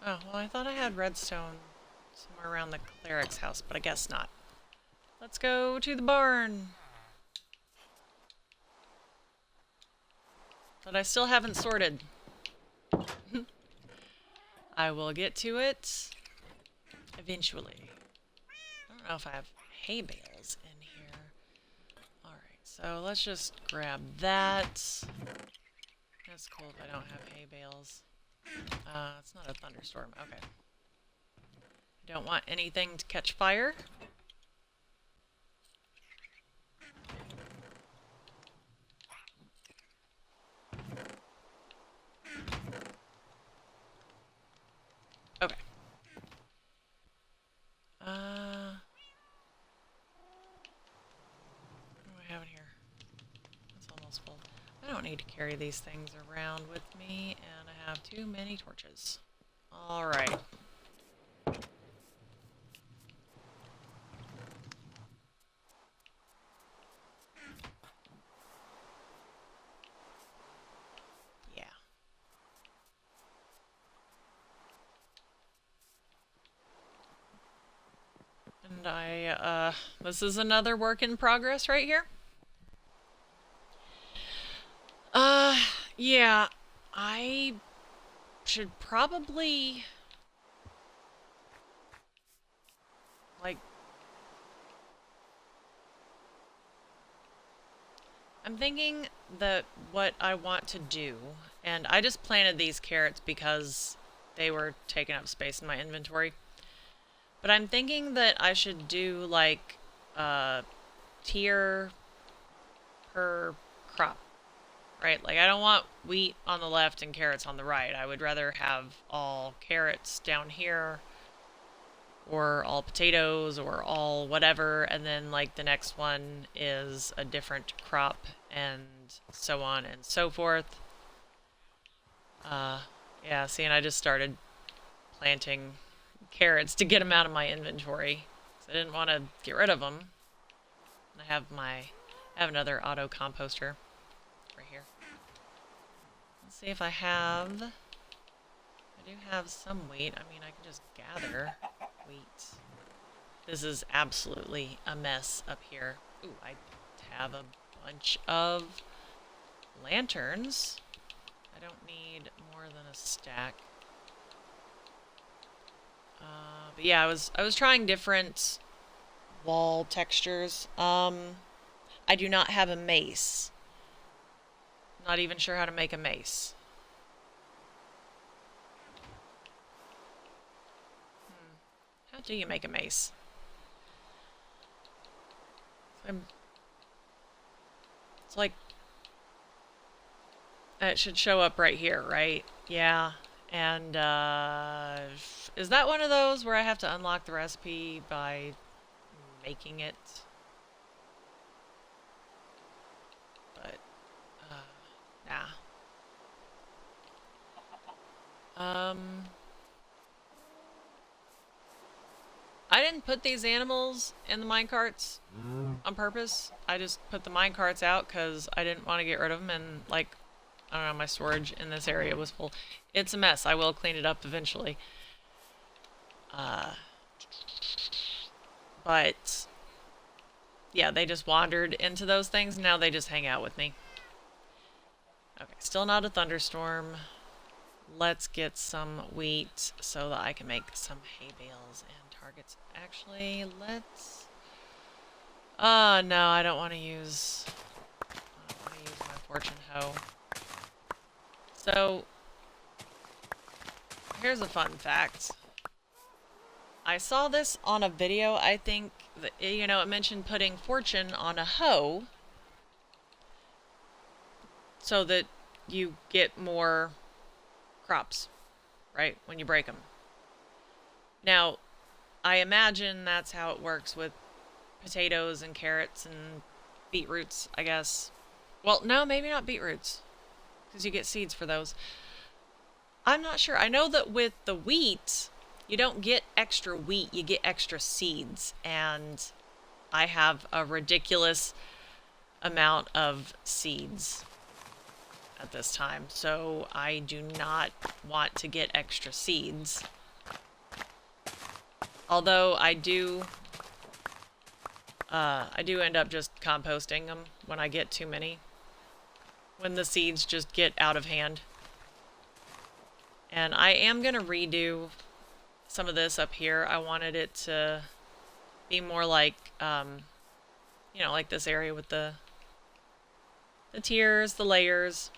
Oh, well, I thought I had redstone somewhere around the cleric's house, but I guess not. Let's go to the barn. That I still haven't sorted. I will get to it eventually. I don't know if I have hay bales in here. Alright, so let's just grab that. That's cool if I don't have hay bales. It's not a thunderstorm. Okay. I don't want anything to catch fire. Okay. What do I have in here? It's almost full. I don't need to carry these things around with me, and I have too many torches. Alright. Yeah. And this is another work in progress right here. Yeah, I should probably, like, I'm thinking that what I want to do, and I just planted these carrots because they were taking up space in my inventory, but I'm thinking that I should do, like, tier per crop. Right, like I don't want wheat on the left and carrots on the right. I would rather have all carrots down here, or all potatoes, or all whatever, and then like the next one is a different crop, and so on and so forth. Yeah, see, and I just started planting carrots to get them out of my inventory. So I didn't want to get rid of them. I have another auto composter right here. Let's see if I have... I do have some wheat. I mean, I can just gather wheat. This is absolutely a mess up here. Ooh, I have a bunch of lanterns. I don't need more than a stack. But yeah, I was trying different wall textures. I do not have a mace. Not even sure how to make a mace. How do you make a mace? It's like... It should show up right here, right? Yeah. And, is that one of those where I have to unlock the recipe by making it? But, nah. I didn't put these animals in the minecarts on purpose. I just put the minecarts out because I didn't want to get rid of them, and, like, I don't know, my storage in this area was full. It's a mess. I will clean it up eventually. But, yeah, they just wandered into those things. Now they just hang out with me. Okay, still not a thunderstorm. Let's get some wheat so that I can make some hay bales and targets. Actually, let's... no, I don't want to use... my fortune hoe. So, here's a fun fact. I saw this on a video, I think, that, you know, it mentioned putting fortune on a hoe so that you get more crops, right? When you break them. Now, I imagine that's how it works with potatoes and carrots and beetroots, I guess. Well, no, maybe not beetroots, because you get seeds for those. I'm not sure. I know that with the wheat, you don't get extra wheat, you get extra seeds. And I have a ridiculous amount of seeds at this time, so I do not want to get extra seeds. Although I do end up just composting them when I get too many. When the seeds just get out of hand. And I am gonna redo some of this up here. I wanted it to be more like, you know, like this area with the tiers, the layers,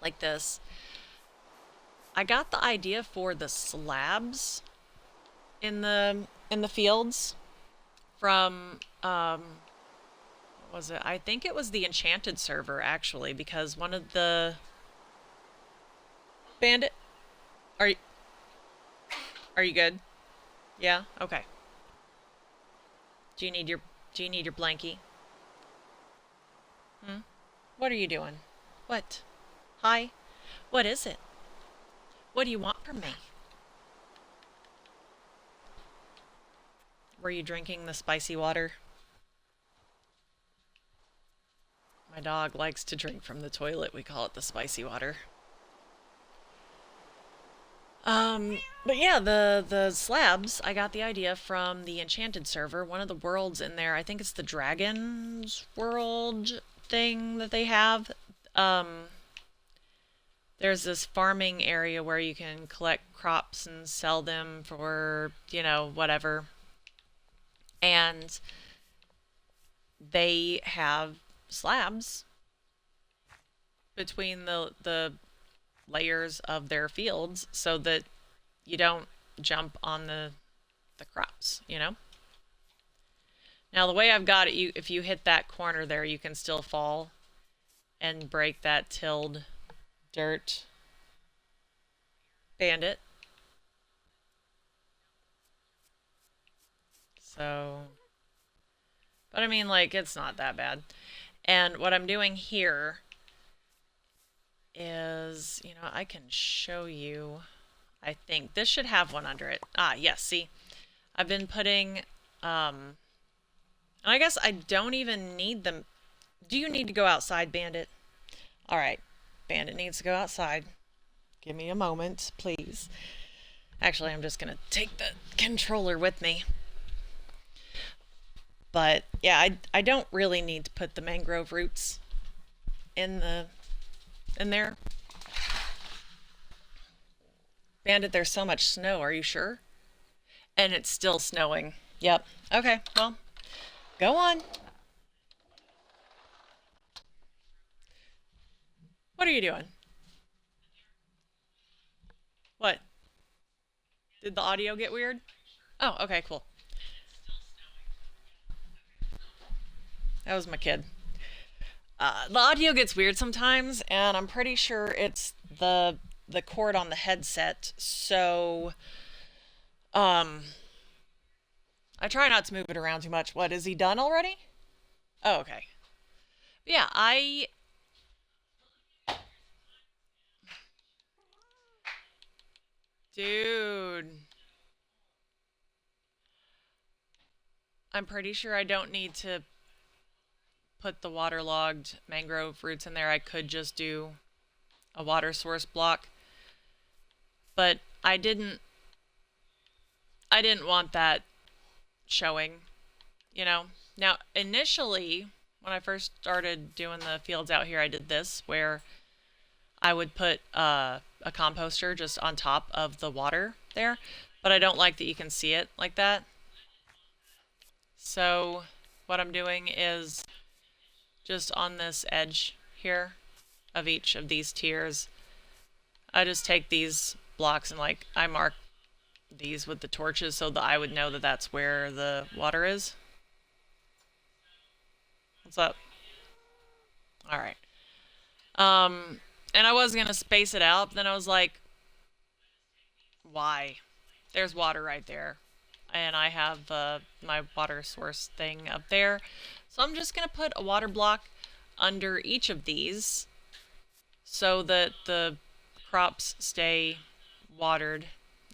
like this. I got the idea for the slabs in the fields from what was it? I think it was the Enchanted server actually, because one of the Bandit, are you good? Yeah? Okay. Do you need your blankie? Hmm? What are you doing? What? Hi? What is it? What do you want from me? Were you drinking the spicy water? My dog likes to drink from the toilet. We call it the spicy water. But yeah, the slabs, I got the idea from the Enchanted server. One of the worlds in there, I think it's the Dragon's World thing that they have. There's this farming area where you can collect crops and sell them for, you know, whatever. And they have slabs between the layers of their fields so that you don't jump on the crops, you know? Now the way I've got it, if you hit that corner there, you can still fall and break that tilled dirt. Bandit. So, but I mean, like, it's not that bad. And what I'm doing here is, you know, I can show you. I think this should have one under it. Ah, yes, see? I've been putting, and I guess I don't even need them. Do you need to go outside, Bandit? All right, Bandit needs to go outside. Give me a moment, please. Actually, I'm just gonna take the controller with me. But yeah, I don't really need to put the mangrove roots in there. Bandit, there's so much snow, are you sure? And it's still snowing. Yep. Okay, well, go on. What are you doing? What? Did the audio get weird? Oh, okay, cool. That was my kid. The audio gets weird sometimes, and I'm pretty sure it's the cord on the headset. So, um, I try not to move it around too much. What, is he done already? Oh, okay. Yeah, dude, I'm pretty sure I don't need to put the waterlogged mangrove roots in there. I could just do a water source block. But I didn't want that showing, you know. Now, initially, when I first started doing the fields out here, I did this where I would put a composter just on top of the water there, but I don't like that you can see it like that. So what I'm doing is just on this edge here of each of these tiers, I just take these blocks and like I mark these with the torches so that I would know that that's where the water is. What's up? All right. And I was gonna space it out, but then I was like, Why? There's water right there. And I have my water source thing up there. So I'm just going to put a water block under each of these so that the crops stay watered.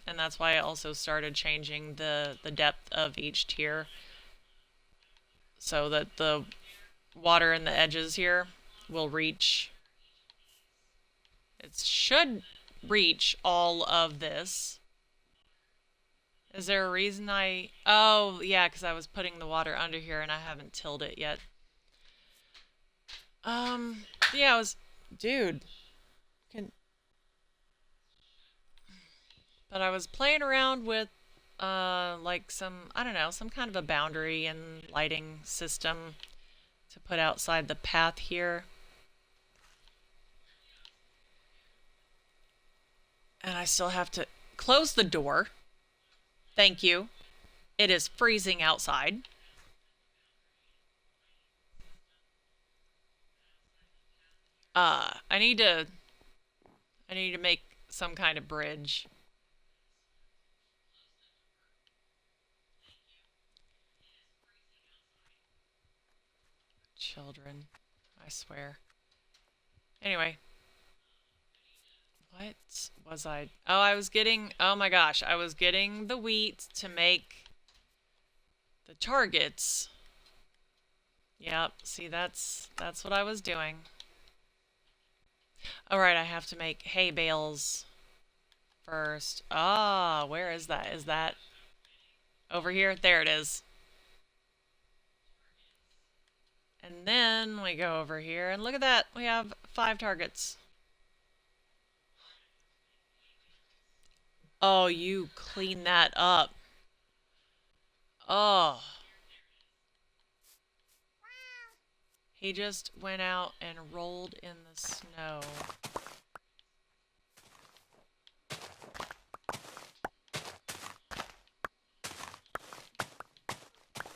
And that's why I also started changing the depth of each tier so that the water in the edges here will reach. It should reach all of this. Is there a reason I... Oh, yeah, because I was putting the water under here and I haven't tilled it yet. Yeah, I was... Dude. But I was playing around with, like some, I don't know, some kind of a boundary and lighting system to put outside the path here. And I still have to close the door. Thank you. It is freezing outside. I need to make some kind of bridge. Children, I swear. Anyway. What was I? Oh, I was getting, oh my gosh, I was getting the wheat to make the targets. Yep, see, that's what I was doing. Alright, I have to make hay bales first. Ah, where is that? Is that over here? There it is. And then we go over here, and look at that. We have 5 targets. Oh, you clean that up. Oh. He just went out and rolled in the snow.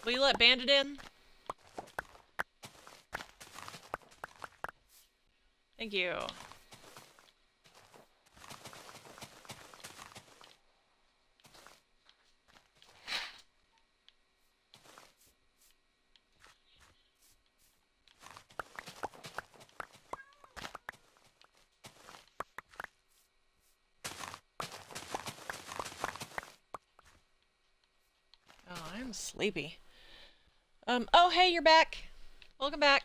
Will you let Bandit in? Thank you. Oh, I'm sleepy. Oh, hey, you're back. Welcome back.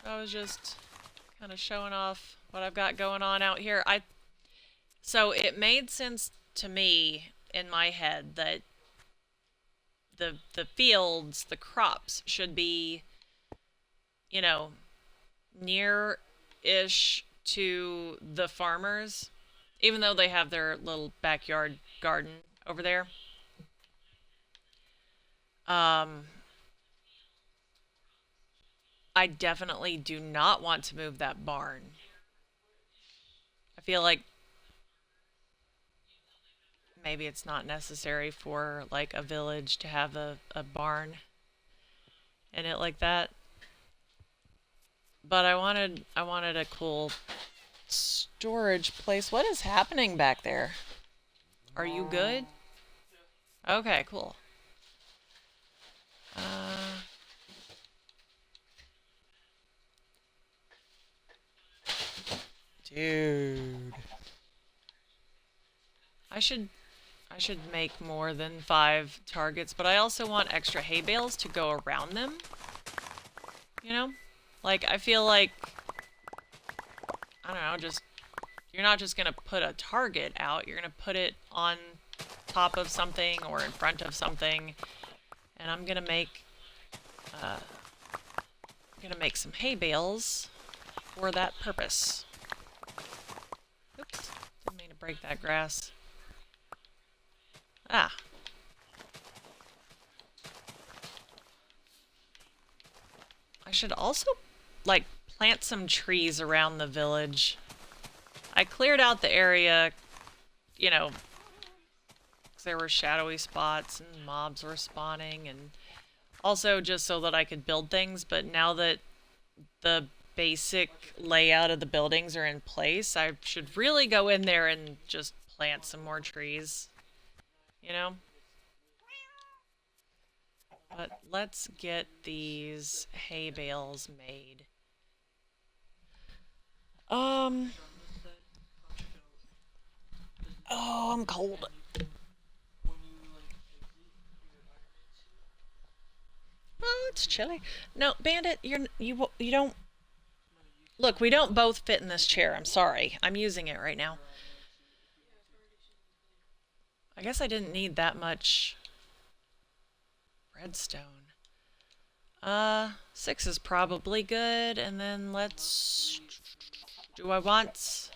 So I was just kind of showing off what I've got going on out here. So it made sense to me in my head that the fields, the crops should be, you know, near-ish to the farmers, even though they have their little backyard garden over there. I definitely do not want to move that barn. I feel like maybe it's not necessary for like a village to have a barn in it like that. But I wanted a cool storage place. What is happening back there? Are you good? Okay, cool. Dude. I should make more than 5 targets, but I also want extra hay bales to go around them. You know? Like, I feel like, I don't know, just, you're not just gonna put a target out, you're gonna put it on top of something or in front of something. And I'm gonna make some hay bales for that purpose. Oops, didn't mean to break that grass. Ah. I should also, like, plant some trees around the village. I cleared out the area, you know, because there were shadowy spots and mobs were spawning, and also just so that I could build things, but now that the basic layout of the buildings are in place. I should really go in there and just plant some more trees, you know? But let's get these hay bales made. Oh, I'm cold. Oh, it's chilly. No, Bandit, you don't. Look, we don't both fit in this chair. I'm sorry. I'm using it right now. I guess I didn't need that much redstone. 6 is probably good, and then let's... Do I want...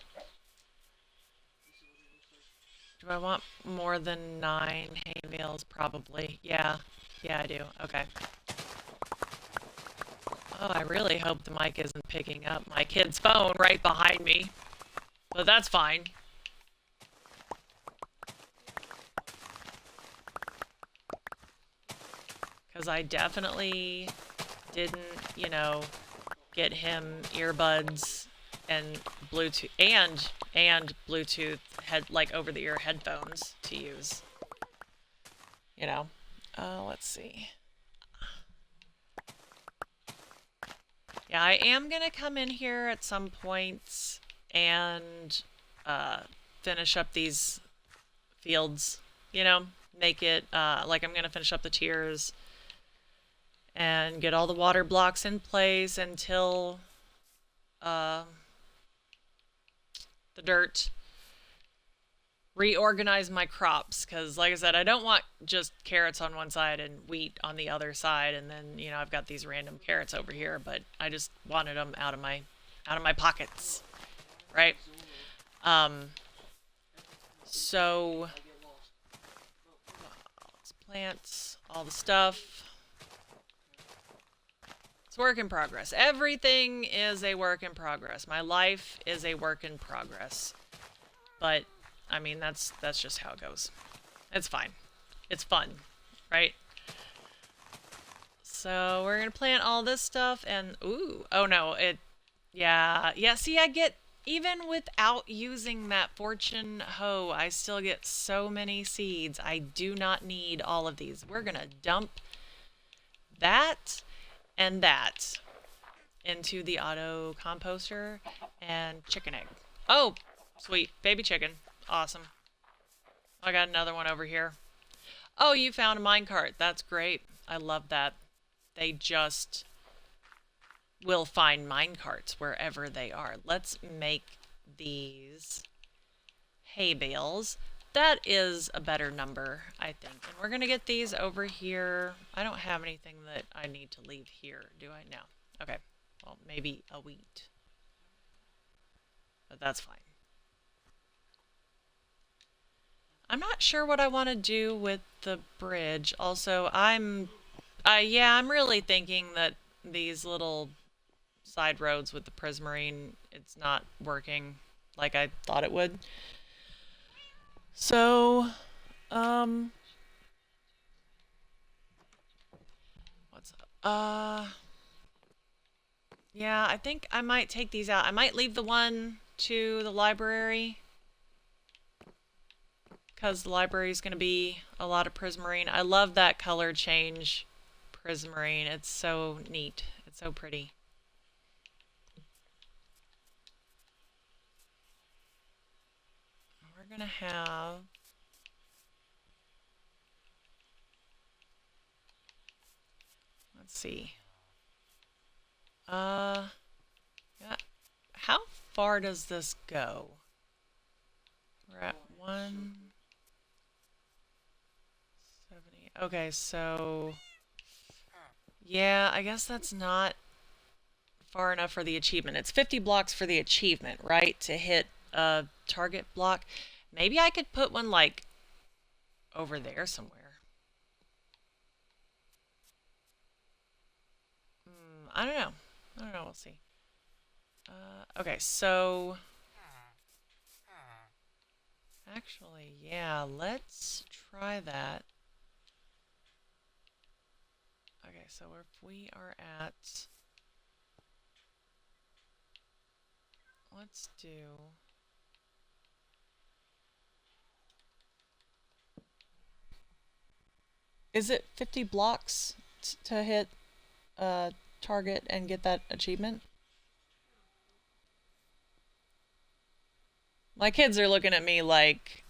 Do I want more than 9 hay bales? Probably. Yeah. Yeah, I do. Okay. Oh, I really hope the mic isn't picking up my kid's phone right behind me. But that's fine. Because I definitely didn't, you know, get him earbuds and Bluetooth and Bluetooth head like over the ear headphones to use. You know. Let's see. Yeah, I am gonna come in here at some points and finish up these fields. You know, make it like I'm gonna finish up the tiers and get all the water blocks in place until the dirt, reorganize my crops, because like I said, I don't want just carrots on one side and wheat on the other side, and then, you know, I've got these random carrots over here, but I just wanted them out of my pockets, right? So let's plant all the stuff. It's work in progress. Everything is a work in progress. My life is a work in progress. But I mean, that's just how it goes. It's fine. It's fun, right? So we're gonna plant all this stuff and ooh, oh no, yeah, see, I get, even without using that fortune hoe, I still get so many seeds. I do not need all of these. We're gonna dump that and that into the auto composter and chicken egg. Oh, sweet, baby chicken. Awesome. I got another one over here. Oh, you found a minecart. That's great. I love that. They just will find minecarts wherever they are. Let's make these hay bales. That is a better number, I think. And we're going to get these over here. I don't have anything that I need to leave here, do I? No. Okay. Well, maybe a wheat. But that's fine. I'm not sure what I want to do with the bridge. Also, yeah, I'm really thinking that these little side roads with the prismarine, it's not working like I thought it would. So, what's up? Yeah, I think I might take these out. I might leave the one to the library, because the library is going to be a lot of prismarine. I love that color change, prismarine. It's so neat. It's so pretty. We're going to have... Let's see. Yeah. How far does this go? We're at 170. Okay, so yeah, I guess that's not far enough for the achievement. It's 50 blocks for the achievement, right? To hit a target block. Maybe I could put one like over there somewhere. I don't know. We'll see. Okay, so actually, yeah, let's try that. Okay, so if we are at let's do... Is it 50 blocks to hit a target and get that achievement? My kids are looking at me like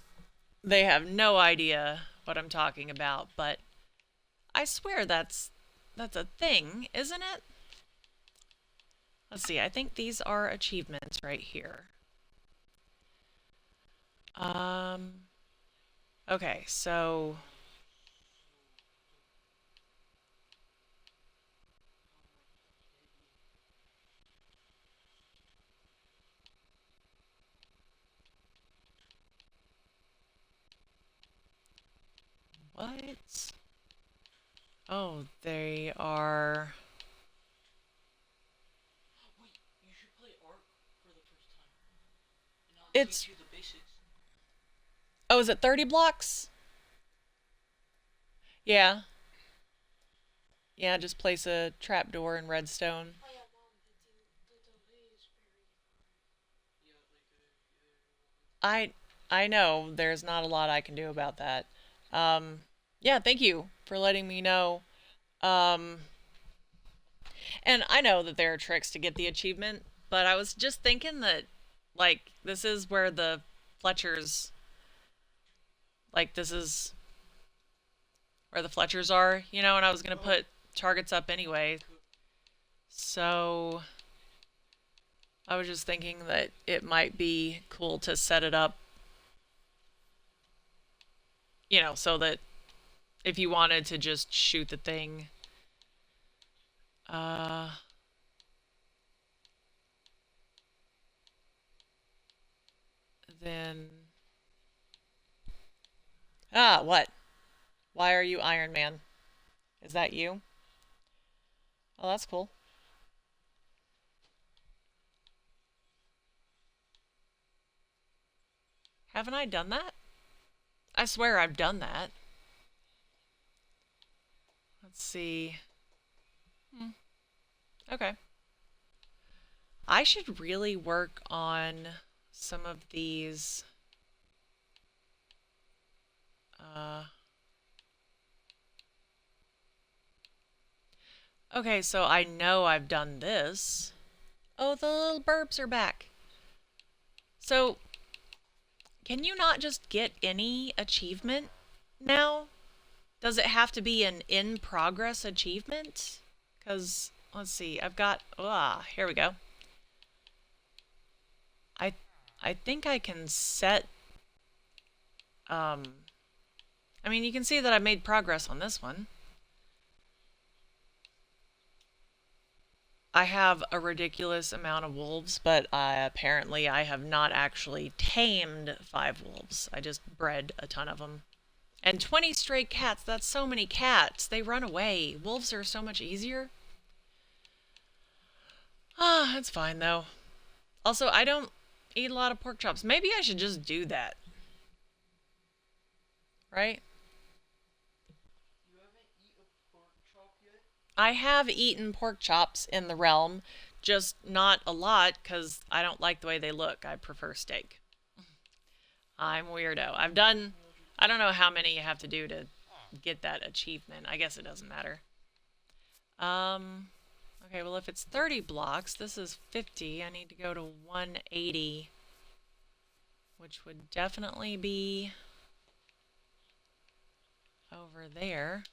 they have no idea what I'm talking about, but I swear that's a thing, isn't it? Let's see, I think these are achievements right here. Okay, so... What? Oh, they are... Wait, you should play Ark for the first time. And I'll It's... teach you the basics. Oh, is it 30 blocks? Yeah. Yeah, just place a trapdoor in redstone. Oh yeah, Mom, the delay is very hard. Yeah, I know there's not a lot I can do about that. Yeah, thank you for letting me know. Um, and I know that there are tricks to get the achievement, but I was just thinking that, like, this is where the Fletchers, like, this is where the Fletchers are, you know, and I was gonna put targets up anyway. So I was just thinking that it might be cool to set it up, you know, so that if you wanted to just shoot the thing, then... Ah, what? Why are you Iron Man? Is that you? Oh, that's cool. Haven't I done that? I swear I've done that. Let's see. Okay. I should really work on some of these. Okay, so I know I've done this. Oh, the little burps are back. So, can you not just get any achievement now? Does it have to be an in-progress achievement? Because, let's see, I've got... here we go. I think I can set... I mean, you can see that I made progress on this one. I have a ridiculous amount of wolves, but apparently I have not actually tamed 5 wolves. I just bred a ton of them. And 20 stray cats, that's so many cats. They run away. Wolves are so much easier. That's fine though. Also, I don't eat a lot of pork chops. Maybe I should just do that. Right? you haven't eaten a pork chop yet? I have eaten pork chops in the realm, just not a lot because I don't like the way they look. I prefer steak. I'm weirdo. I've done... I don't know how many you have to do to get that achievement. I guess it doesn't matter. Okay, well if it's 30 blocks, this is 50. I need to go to 180, which would definitely be over there.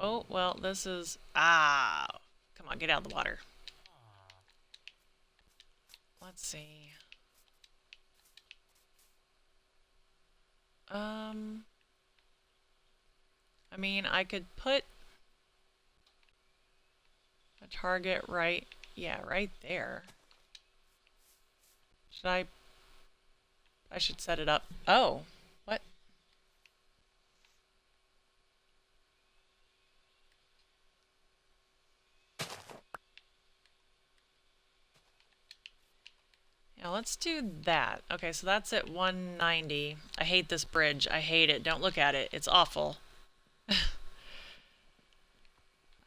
Oh, well, this is... come on, get out of the water. Let's see. I mean, I could put a target right... Yeah, right there. Should I should set it up. Oh, what? Yeah, let's do that. Okay, so that's at 190. I hate this bridge. I hate it. Don't look at it. It's awful.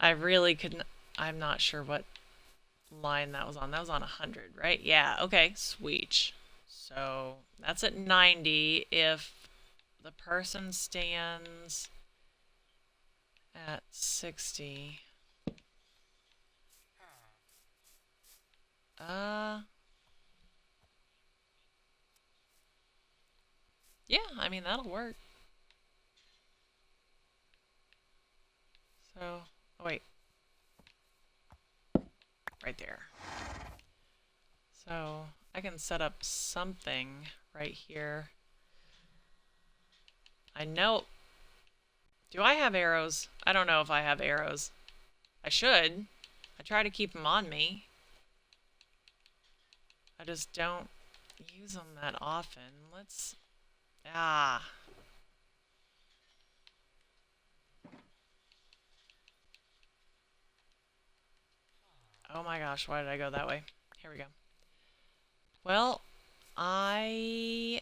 I really couldn't... I'm not sure what line that was on? That was on 100, right? Yeah, okay, sweet. So that's at 90 if the person stands at 60. Yeah, I mean, that'll work. So, oh wait. Right there. So, I can set up something right here. I know... Do I have arrows? I don't know if I have arrows. I should. I try to keep them on me. I just don't use them that often. Let's... Ah. Oh my gosh, why did I go that way? Here we go. Well, I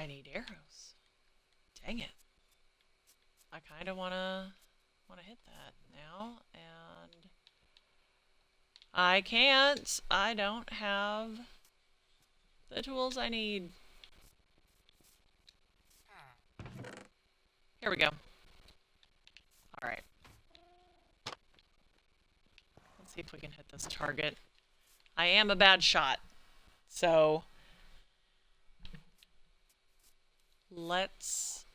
need arrows. Dang it. I kind of wanna hit that now, and I can't. I don't have the tools I need. Here we go. All right. Let's see if we can hit this target. I am a bad shot, so let's...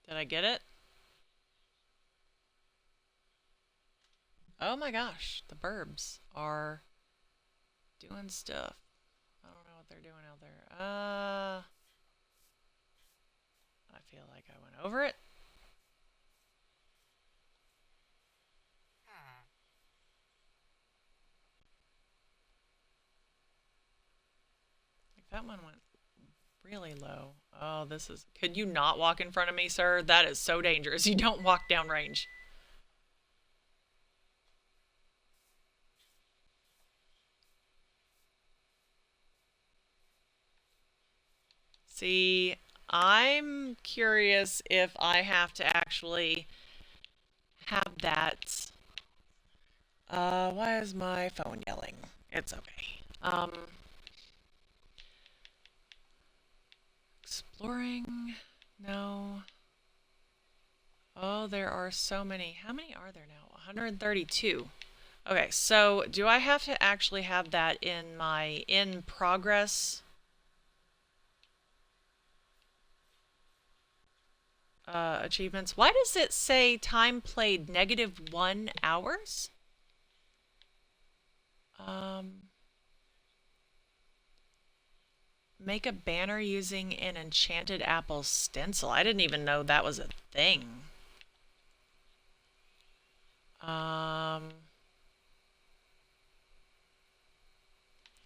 Did I get it? Oh my gosh, the burbs are doing stuff. I don't know what they're doing out there. I feel like I went over it. Like that one went really low. Oh, this is... Could you not walk in front of me, sir? That is so dangerous. You don't walk down range. See, I'm curious if I have to actually have that... why is my phone yelling? It's okay. Exploring? No. Oh, there are so many. How many are there now? 132. Okay, so do I have to actually have that in my in progress achievements? Why does it say time played -1 hours? Make a banner using an enchanted apple stencil. I didn't even know that was a thing. I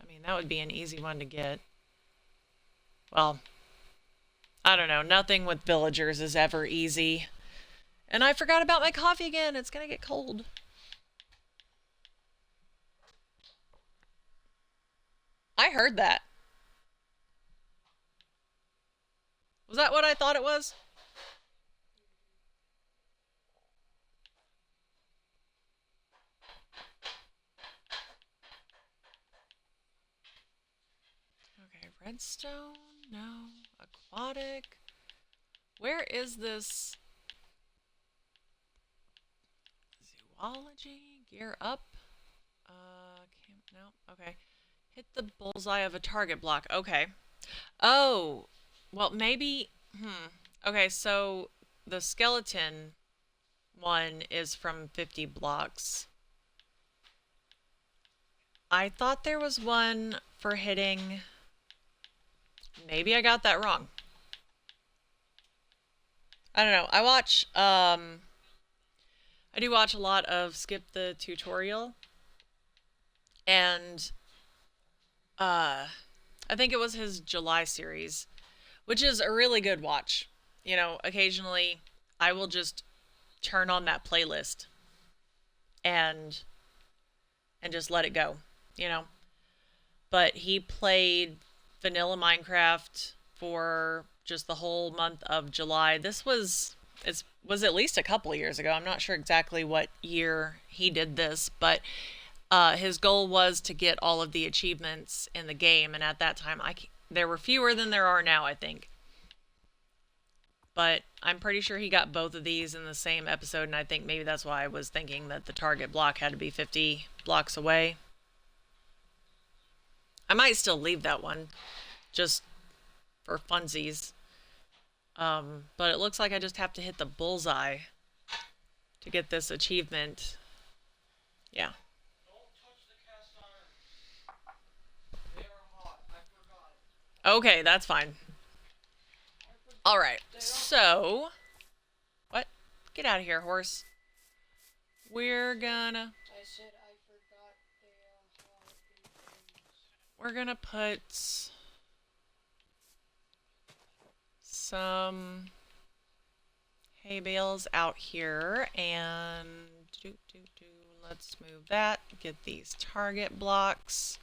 mean, that would be an easy one to get. Well, I don't know. Nothing with villagers is ever easy. And I forgot about my coffee again. It's gonna get cold. I heard that. Was that what I thought it was? Okay, redstone? No. Aquatic? Where is this? Zoology? Gear up? No. Okay. Hit the bullseye of a target block. Okay. Oh. Well, maybe... Okay, so the skeleton one is from 50 blocks. I thought there was one for hitting... Maybe I got that wrong. I don't know. I watch... I do watch a lot of Skip the Tutorial. And... I think it was his July series, which is a really good watch. You know, occasionally I will just turn on that playlist and just let it go, you know. But he played vanilla Minecraft for just the whole month of July. It was at least a couple of years ago. I'm not sure exactly what year he did this, but his goal was to get all of the achievements in the game, and at that time, there were fewer than there are now, I think. But I'm pretty sure he got both of these in the same episode, and I think maybe that's why I was thinking that the target block had to be 50 blocks away. I might still leave that one, just for funsies. But it looks like I just have to hit the bullseye to get this achievement. Yeah. Okay, that's fine. Alright, so... What? Get out of here, horse. We're gonna... I said I forgot they are hot things. We're gonna put... some... hay bales out here, and... Let's move that. Get these target blocks.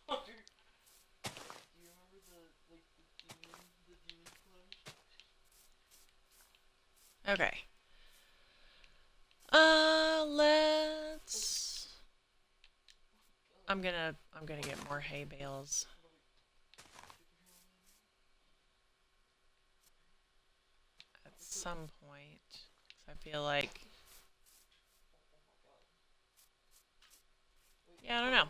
Do you remember the demon plunge? Okay. Let's... I'm gonna get more hay bales. At some point. 'Cause I feel like... Yeah, I don't know.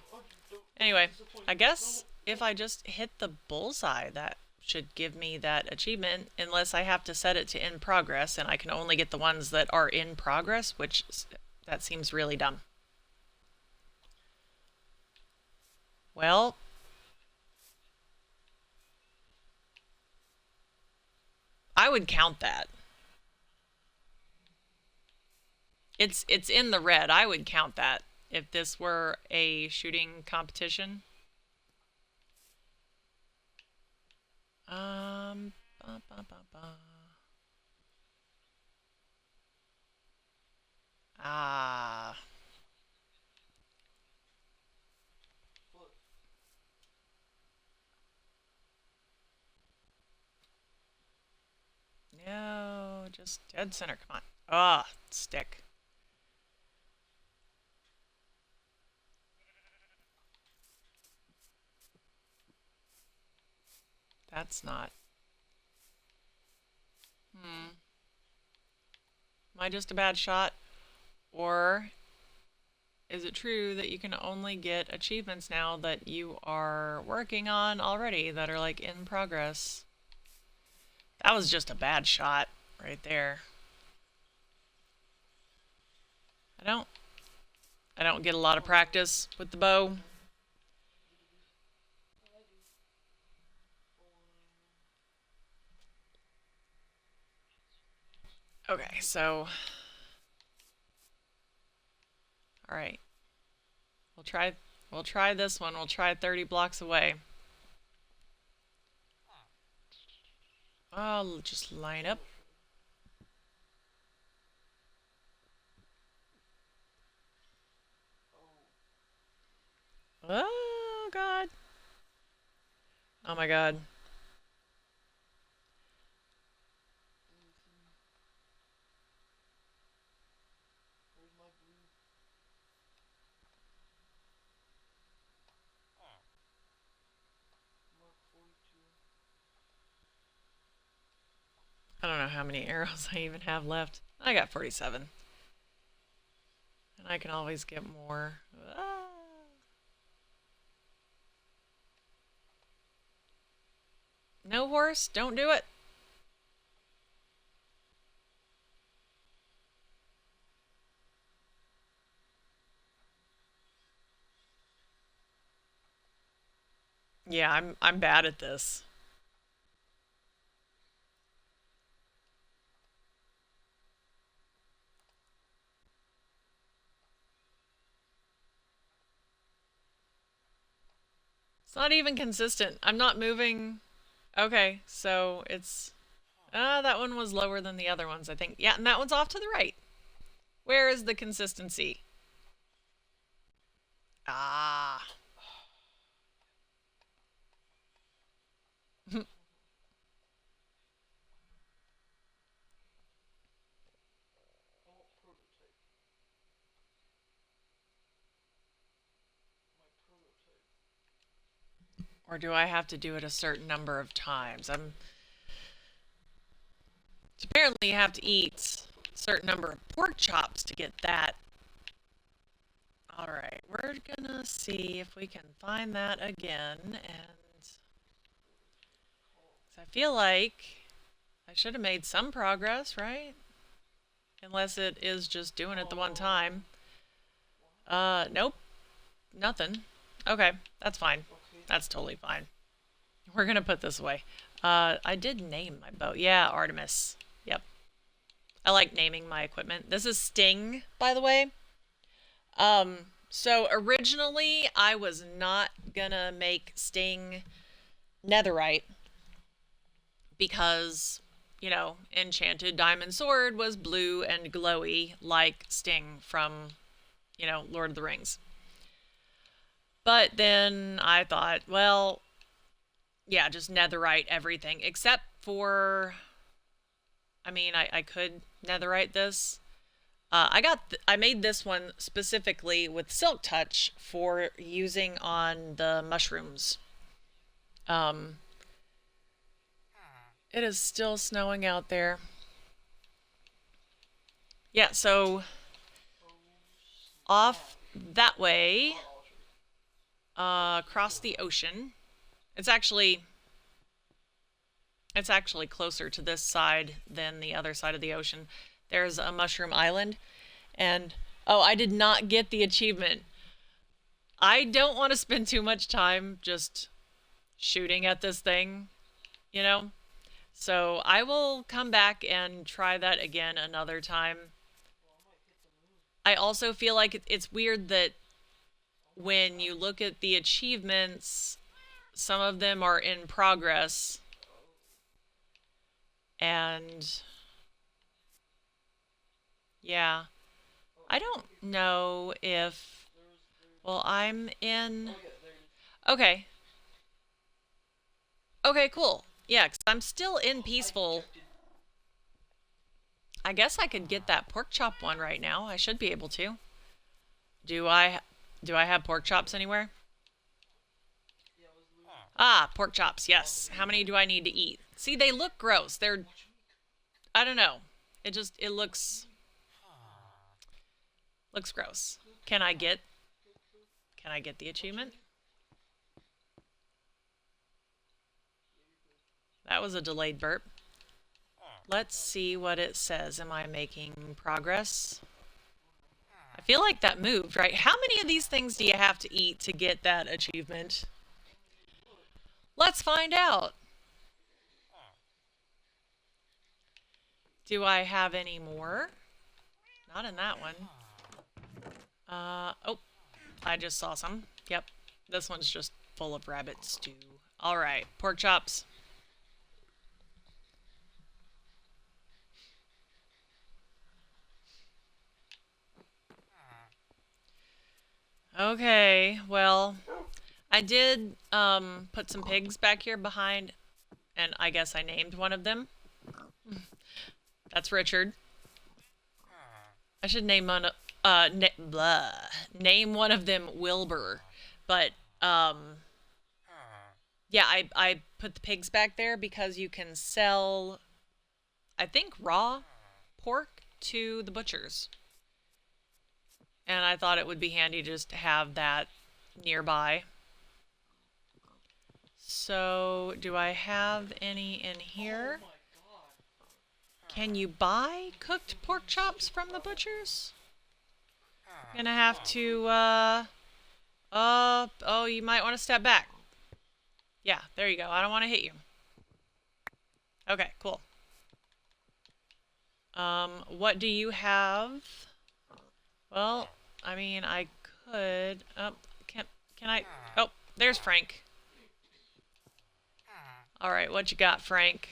Anyway, I guess if I just hit the bullseye, that should give me that achievement, unless I have to set it to in progress, and I can only get the ones that are in progress, which that seems really dumb. Well, I would count that. It's in the red. I would count that if this were a shooting competition. Ba, ba, ba, ba. Ah. No, just dead center. Come on. Ah, stick. That's not. Am I just a bad shot? Or is it true that you can only get achievements now that you are working on already that are like in progress? That was just a bad shot right there. I don't get a lot of practice with the bow. Okay, so all right. We'll try this one. We'll try 30 blocks away. I'll just line up. Oh god. Oh my god. Where's my blue? Mark 42. I don't know how many arrows I even have left. I got 47. And I can always get more. Ah. No horse, don't do it. Yeah, I'm bad at this. It's not even consistent. I'm not moving Okay, so it's that one was lower than the other ones, I think. Yeah, and that one's off to the right. Where is the consistency? Ah. I want prototype. My prototype. Or do I have to do it a certain number of times? Apparently you have to eat a certain number of pork chops to get that. Alright, we're gonna see if we can find that again, and I feel like I should have made some progress, right? Unless it is just doing it the one time. Nope. Nothing. Okay, that's fine. Okay. That's totally fine. We're gonna put this away. I did name my boat. Yeah, Artemis. Yep. I like naming my equipment. This is Sting, by the way. So originally I was not gonna make Sting netherite because, you know, Enchanted Diamond Sword was blue and glowy like Sting from, you know, Lord of the Rings. But then I thought, well, yeah, just netherite everything except for, I mean, I could netherite this. I made this one specifically with Silk Touch for using on the mushrooms. Um, it is still snowing out there. Yeah, so off that way, across the ocean. It's actually closer to this side than the other side of the ocean. There's a mushroom island, and oh, I did not get the achievement. I don't want to spend too much time just shooting at this thing, you know? So I will come back and try that again another time. I also feel like it's weird that when you look at the achievements, some of them are in progress. And yeah, I don't know if, well, I'm in, okay. Okay, cool. Yeah, because I'm still in peaceful. I guess I could get that pork chop one right now. I should be able to. Do I have pork chops anywhere? Ah, pork chops. Yes. How many do I need to eat? See, they look gross. They're, I don't know. It looks gross. Can I get the achievement? That was a delayed burp. Let's see what it says. Am I making progress? I feel like that moved, right? How many of these things do you have to eat to get that achievement? Let's find out. Do I have any more? Not in that one. Oh, I just saw some. Yep, this one's just full of rabbit stew. All right, pork chops. Okay, well, I did put some pigs back here behind, and I guess I named one of them. That's Richard. I should name name one of them Wilbur, but yeah, I put the pigs back there because you can sell, I think, raw pork to the butchers. And I thought it would be handy just to have that nearby. So, do I have any in here? Can you buy cooked pork chops from the butchers? Gonna have to, oh, you might want to step back. Yeah, there you go. I don't want to hit you. Okay, cool. What do you have? Well, I mean, I could, oh, can I, oh, there's Frank. Alright, what you got, Frank?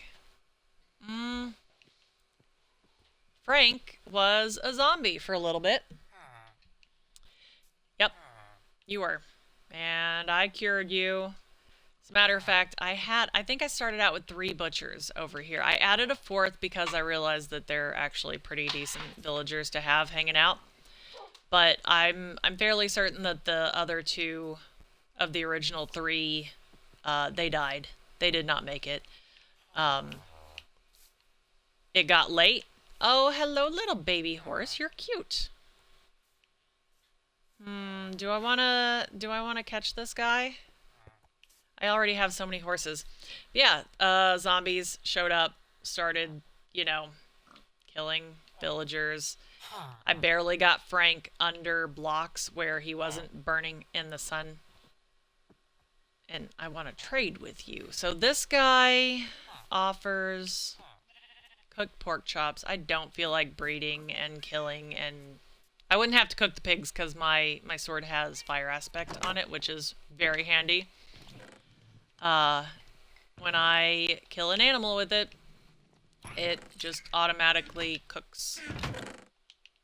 Frank was a zombie for a little bit. Yep, you were. And I cured you. As a matter of fact, I think I started out with 3 butchers over here. I added a 4th because I realized that they're actually pretty decent villagers to have hanging out. But I'm fairly certain that the other 2 of the original 3, they died. They did not make it. It got late. Oh, hello, little baby horse. You're cute. Do I wanna catch this guy? I already have so many horses. Yeah, zombies showed up, started, you know, killing villagers. I barely got Frank under blocks where he wasn't burning in the sun. And I want to trade with you. So this guy offers cooked pork chops. I don't feel like breeding and killing, and I wouldn't have to cook the pigs because my sword has fire aspect on it, which is very handy. When I kill an animal with it, it just automatically cooks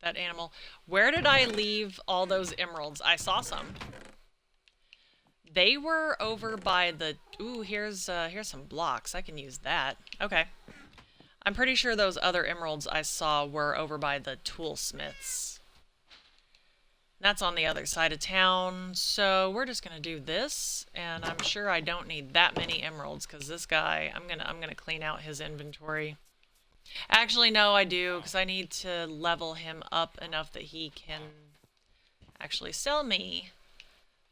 that animal. Where did I leave all those emeralds? I saw some. They were over by the... Ooh, here's some blocks. I can use that. Okay. I'm pretty sure those other emeralds I saw were over by the toolsmiths. That's on the other side of town, so we're just gonna do this, and I'm sure I don't need that many emeralds, because this guy, I'm gonna clean out his inventory. Actually, no, I do, because I need to level him up enough that he can actually sell me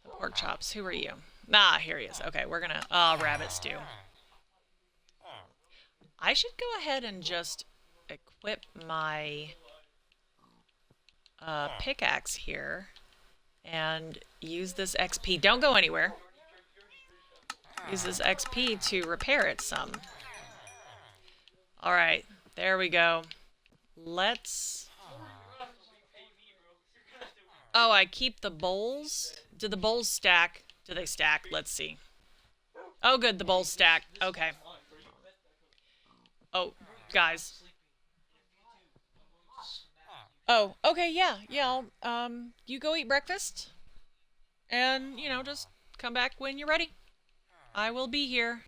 the pork chops. Who are you? Ah, here he is. Okay, we're gonna... rabbit stew. I should go ahead and just equip my pickaxe here and use this XP. Don't go anywhere. Use this XP to repair it some. Alright, there we go. Let's... Oh, I keep the bowls? Do the bowls stack? Do they stack? Let's see. Oh, good, the bowls stack. Okay. Oh, guys. Oh, okay, yeah, you go eat breakfast. And, you know, just come back when you're ready. I will be here.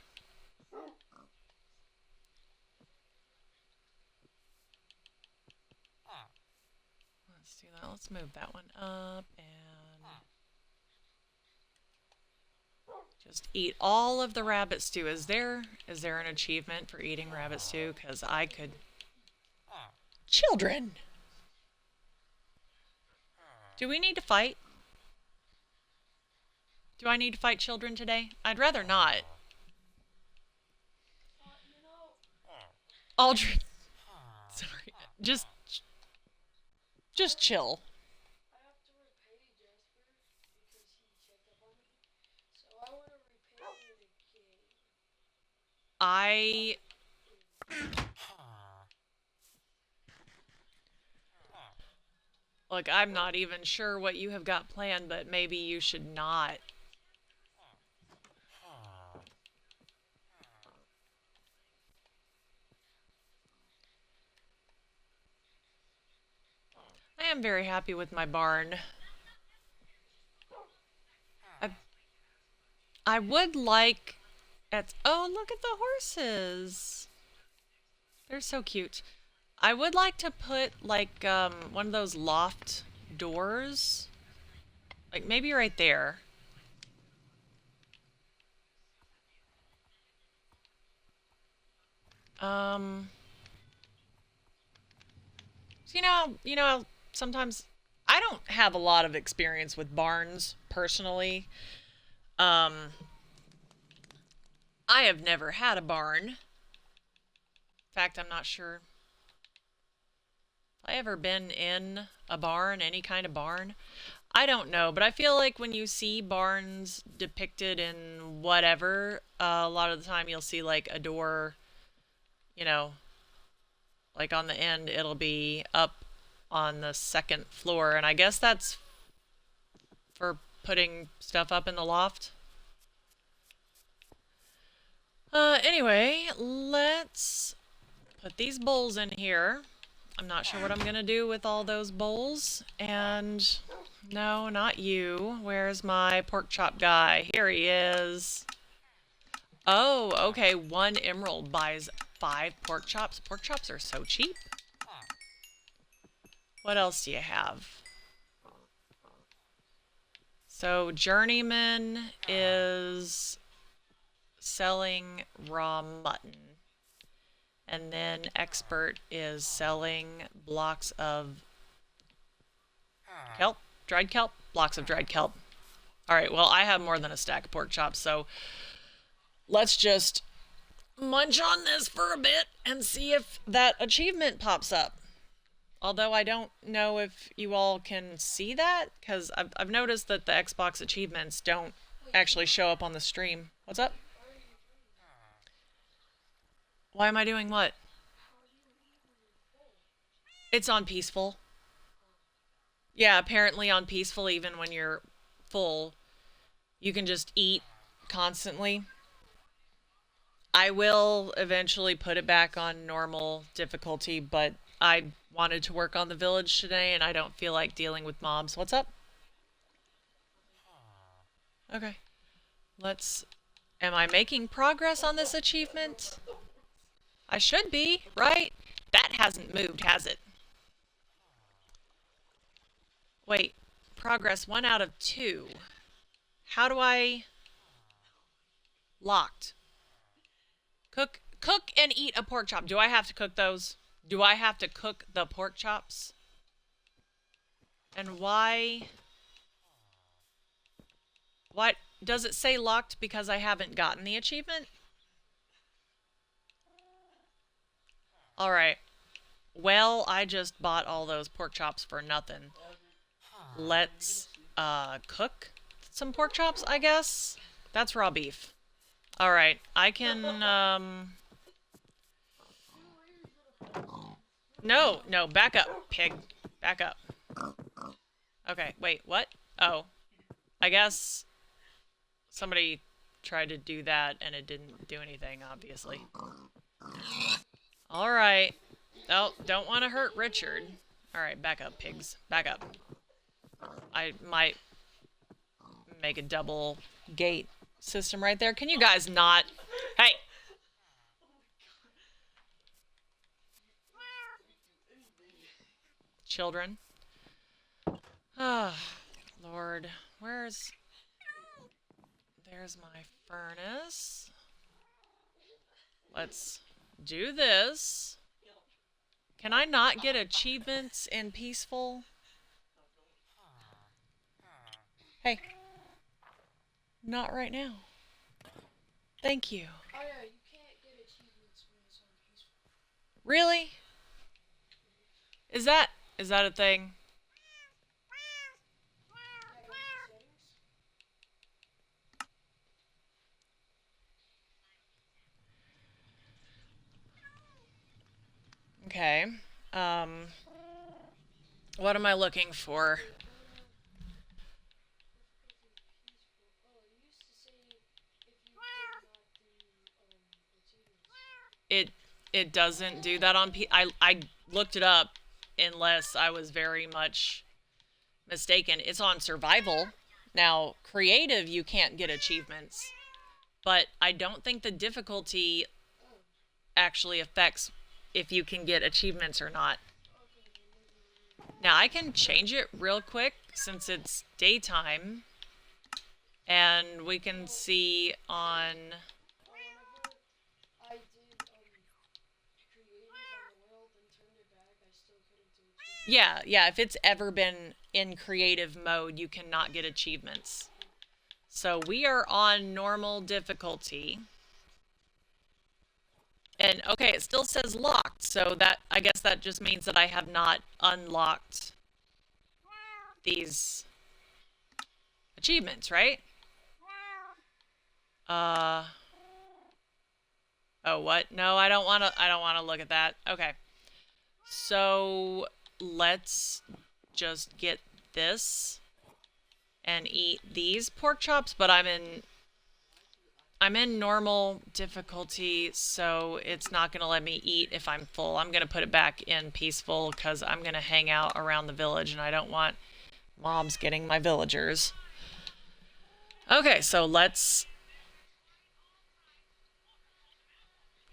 Let's do that. Let's move that one up and just eat all of the rabbit stew. Is there an achievement for eating rabbit stew? Because I could... Children! Do we need to fight? Do I need to fight children today? I'd rather not. Aldrin. Sorry. Just chill. I have to repay Jasper because he checked up on me. So I want to repay him again. Look, I'm not even sure what you have got planned, but maybe you should not. I am very happy with my barn. I would like... Oh, look at the horses! They're so cute. I would like to put, like, one of those loft doors. Like, maybe right there. So you know, sometimes I don't have a lot of experience with barns, personally. I have never had a barn. In fact, I'm not sure if I ever been in a barn, any kind of barn. I don't know, but I feel like when you see barns depicted in whatever, a lot of the time you'll see like a door, you know, like on the end it'll be up on the 2nd floor, and I guess that's for putting stuff up in the loft. Anyway, let's put these bowls in here. I'm not sure what I'm gonna do with all those bowls. And no, not you. Where's my pork chop guy? Here he is. Oh, okay. 1 emerald buys 5 pork chops. Pork chops are so cheap. What else do you have? So Journeyman is selling raw mutton. And then Expert is selling blocks of kelp, dried kelp, blocks of dried kelp. All right, well, I have more than a stack of pork chops, so let's just munch on this for a bit and see if that achievement pops up. Although I don't know if you all can see that, because I've noticed that the Xbox achievements don't actually show up on the stream. What's up? Why am I doing what? It's on peaceful. Yeah, apparently on peaceful, even when you're full, you can just eat constantly. I will eventually put it back on normal difficulty, but I wanted to work on the village today and I don't feel like dealing with mobs. What's up? Okay. Am I making progress on this achievement? I should be, right? That hasn't moved, has it? Wait, progress 1 out of 2. How do I... Locked. Cook and eat a pork chop. Do I have to cook those? Do I have to cook the pork chops? And why... What? Does it say locked because I haven't gotten the achievement? Alright. Well, I just bought all those pork chops for nothing. Let's, cook some pork chops, I guess? That's raw beef. Alright, I can, No, back up, pig. Back up. Okay, wait, what? Oh. I guess somebody tried to do that and it didn't do anything, obviously. Alright. Oh, don't want to hurt Richard. Alright, back up, pigs. Back up. I might make a double gate system right there. Can you guys not? Hey! Children. Ah, Lord. There's my furnace. Let's do this. Can I not get achievements in peaceful? Hey. Not right now. Thank you. Oh yeah, you can't get achievements when it's on peaceful. Really? Is that a thing? Okay. What am I looking for? It doesn't do that on I looked it up unless I was very much mistaken. It's on survival. Now, creative you can't get achievements, but I don't think the difficulty actually affects if you can get achievements or not. Now, I can change it real quick since it's daytime, and we can see on... I did creative on the world and turned it back, I still couldn't do it. Yeah, if it's ever been in creative mode, you cannot get achievements. So we are on normal difficulty. And okay, it still says locked, so that I guess that just means that I have not unlocked these achievements, right? Oh, what? No, I don't want to look at that. Okay. So, let's just get this and eat these pork chops, but I'm in I'm in normal difficulty, so it's not going to let me eat if I'm full. I'm going to put it back in peaceful because I'm going to hang out around the village and I don't want mobs getting my villagers. Okay, so let's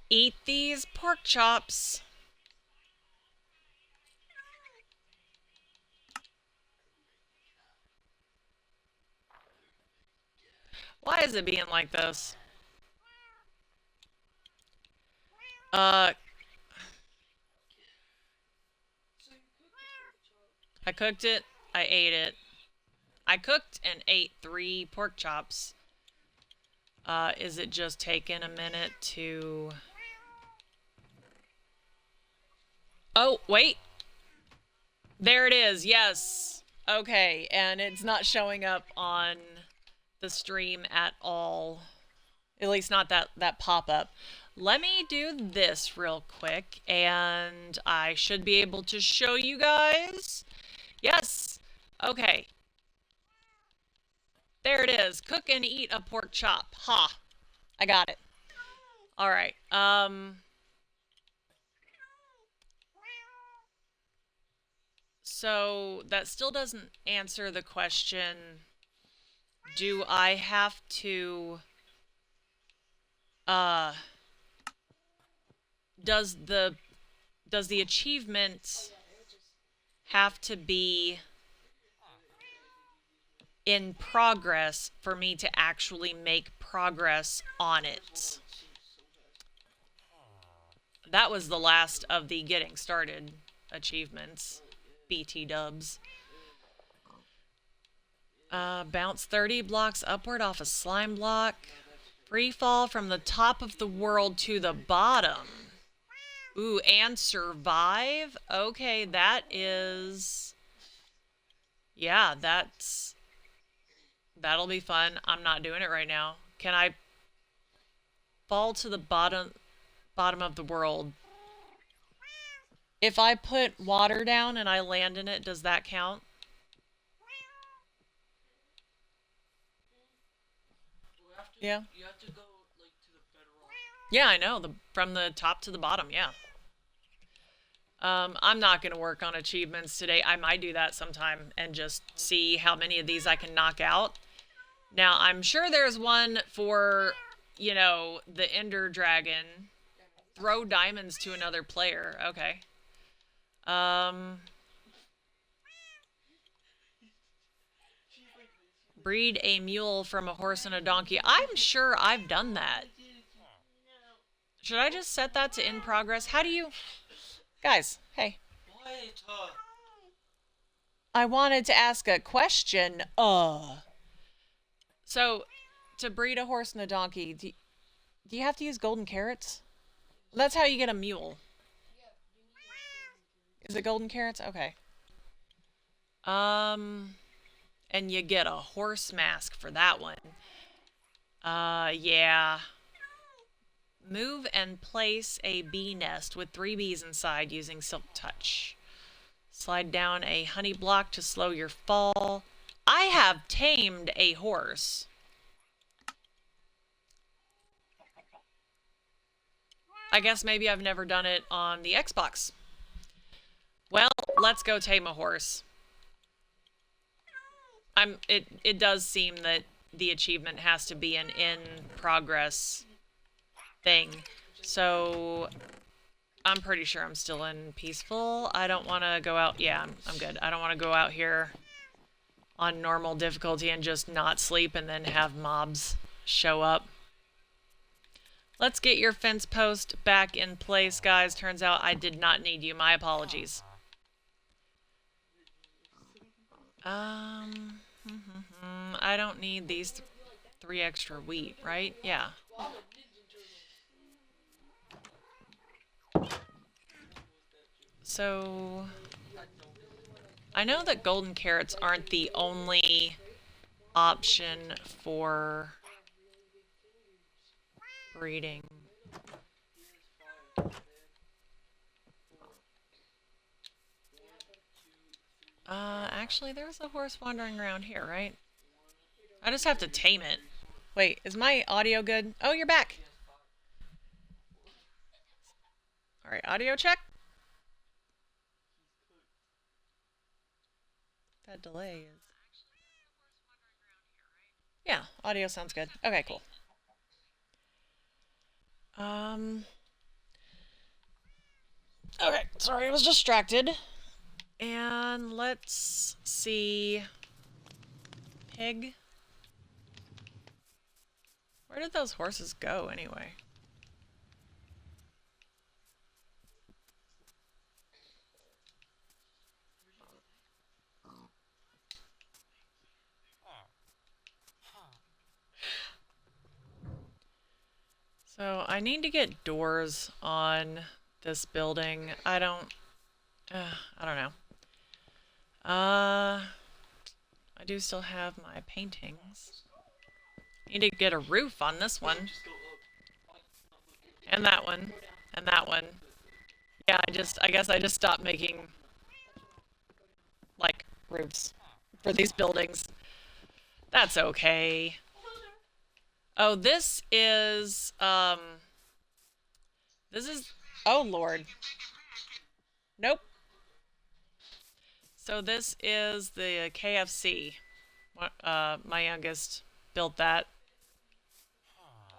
eat these pork chops. Why is it being like this? Uh, I cooked it. I ate it. I cooked and ate 3 pork chops. Is it just taking a minute to... Oh, wait. There it is. Yes. Okay, and it's not showing up on the stream at all. At least not that pop-up. Let me do this real quick, and I should be able to show you guys. Yes. Okay. There it is. Cook and eat a pork chop. Ha. I got it. All right. So that still doesn't answer the question. Do I have to does the achievement have to be in progress for me to actually make progress on it? That was the last of the getting started achievements. BT dubs. Bounce 30 blocks upward off a slime block. Free fall from the top of the world to the bottom. Ooh, and survive? Okay, that is... Yeah, that'll be fun. I'm not doing it right now. Can I fall to the bottom of the world? If I put water down and I land in it, does that count? Yeah. You have to go like to the bedrock. Yeah, I know. From the top to the bottom, yeah. I'm not going to work on achievements today. I might do that sometime and just see how many of these I can knock out. Now, I'm sure there's one for, you know, the Ender Dragon. Throw diamonds to another player. Okay. Breed a mule from a horse and a donkey. I'm sure I've done that. Should I just set that to in progress? How do you... Guys, hey. What? I wanted to ask a question. So, to breed a horse and a donkey, do you have to use golden carrots? That's how you get a mule. Is it golden carrots? Okay. And you get a horse mask for that one. Yeah. Move and place a bee nest with 3 bees inside using Silk Touch. Slide down a honey block to slow your fall. I have tamed a horse. I guess maybe I've never done it on the Xbox. Well, let's go tame a horse. It does seem that the achievement has to be an in progress thing. So I'm pretty sure I'm still in peaceful. I don't want to go out. Yeah, I'm good. I don't want to go out here on normal difficulty and just not sleep and then have mobs show up. Let's get your fence post back in place, guys. Turns out I did not need you. My apologies. I don't need these 3 extra wheat, right? Yeah. So, I know that golden carrots aren't the only option for breeding. Actually, there's a horse wandering around here, right? I just have to tame it. Wait, is my audio good? Oh, you're back. All right, audio check. That delay is... Yeah, audio sounds good. Okay, cool. Okay, sorry, I was distracted. And let's see... Pig. Where did those horses go, anyway? So, I need to get doors on this building. I don't know. I do still have my paintings. Need to get a roof on this one. And that one. And that one. Yeah, I guess I just stopped making, like, roofs for these buildings. That's okay. Oh, this is, oh Lord. Nope. So this is the KFC. My youngest built that.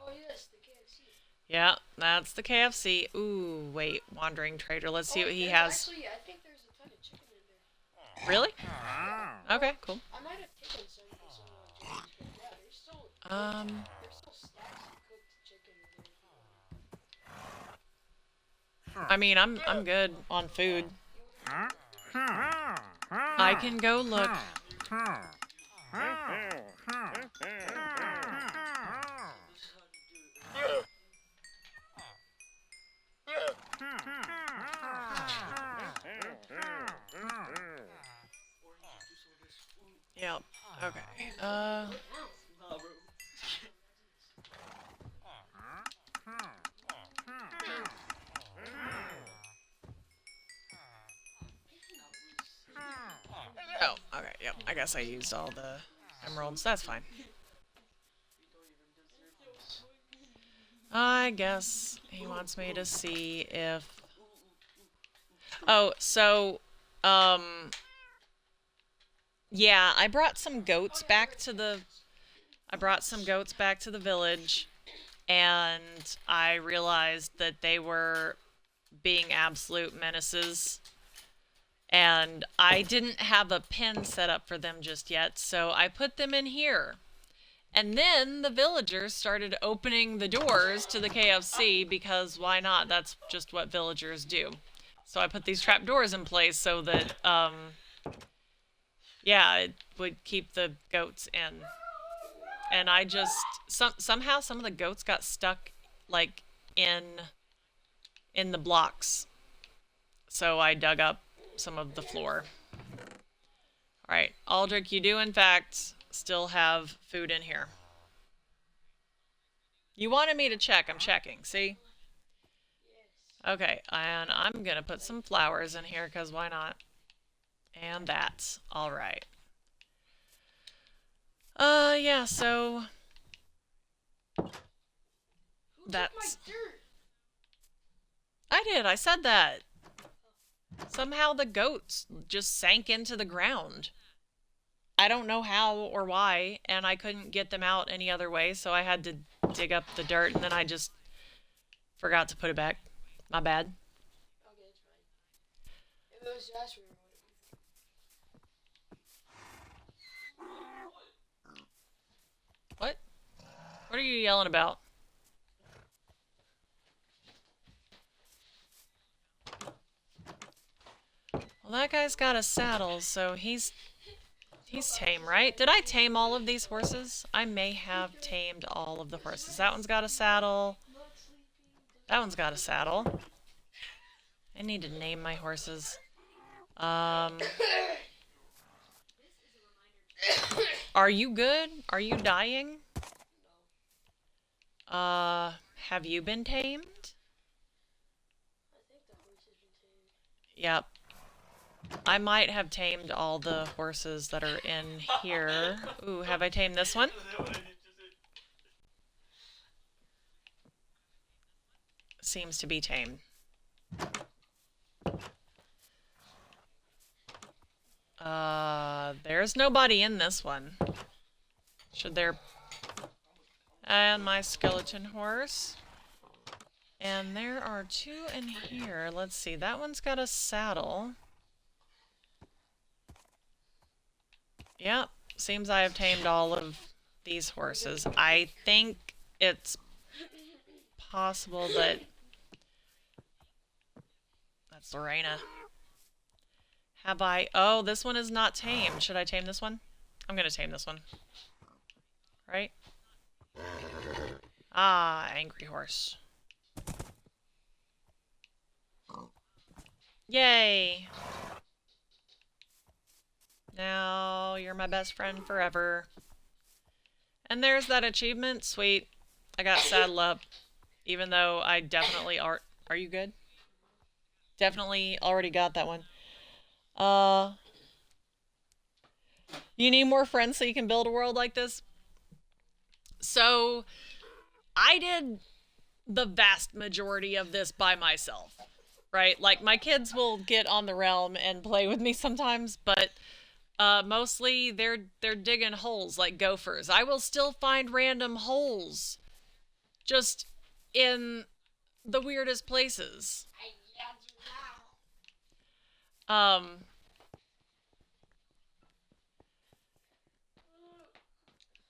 Oh yes, the KFC. Yeah, that's the KFC. Ooh, wait, Wandering Trader. Let's see what he has. Actually, I think there's a ton of chicken in there. Really? Okay, cool. I might have taken some from someone. Yeah, there's still stacks of cooked chicken in there. I mean, I'm good on food. I can go look. Yep. Okay. Oh, okay. Yep. I guess I used all the emeralds. That's fine. I guess he wants me to see if... Oh, so, yeah, I brought some goats back to the... village, and I realized that they were being absolute menaces. And I didn't have a pen set up for them just yet, so I put them in here. And then the villagers started opening the doors to the KFC because why not? That's just what villagers do. So I put these trap doors in place so that, yeah, it would keep the goats in. And I just, somehow some of the goats got stuck, like, in the blocks. So I dug up some of the floor. Alright, Aldrich, you do in fact still have food in here. You wanted me to check, I'm checking, see? Okay, and I'm gonna put some flowers in here, because why not? And that. Alright. Yeah, so... That's... I did, I said that. Somehow the goats just sank into the ground. I don't know how or why, and I couldn't get them out any other way, so I had to dig up the dirt, and then I just forgot to put it back. My bad. Okay, it's fine. If it was Jasper, it would What? What are you yelling about? Well, that guy's got a saddle, so he's tame, right? Did I tame all of these horses? I may have tamed all of the horses. That one's got a saddle. That one's got a saddle. I need to name my horses. Are you good? Are you dying? Have you been tamed? I think the horse has been tamed. Yep. I might have tamed all the horses that are in here. Ooh, have I tamed this one? seems to be tamed. There's nobody in this one. Should there... And my skeleton horse. And there are two in here. Let's see, that one's got a saddle. Yep, seems I have tamed all of these horses. I think it's possible that... That's Lorena. Have I... Oh, this one is not tamed. Should I tame this one? I'm gonna tame this one. Right? Ah, angry horse. Yay! Now you're my best friend forever. And there's that achievement. Sweet. I got saddle up. Even though I definitely are... Are you good? Definitely already got that one. You need more friends so you can build a world like this? So, I did the vast majority of this by myself, right? Like, my kids will get on the realm and play with me sometimes, but mostly they're digging holes like gophers. I will still find random holes just in the weirdest places.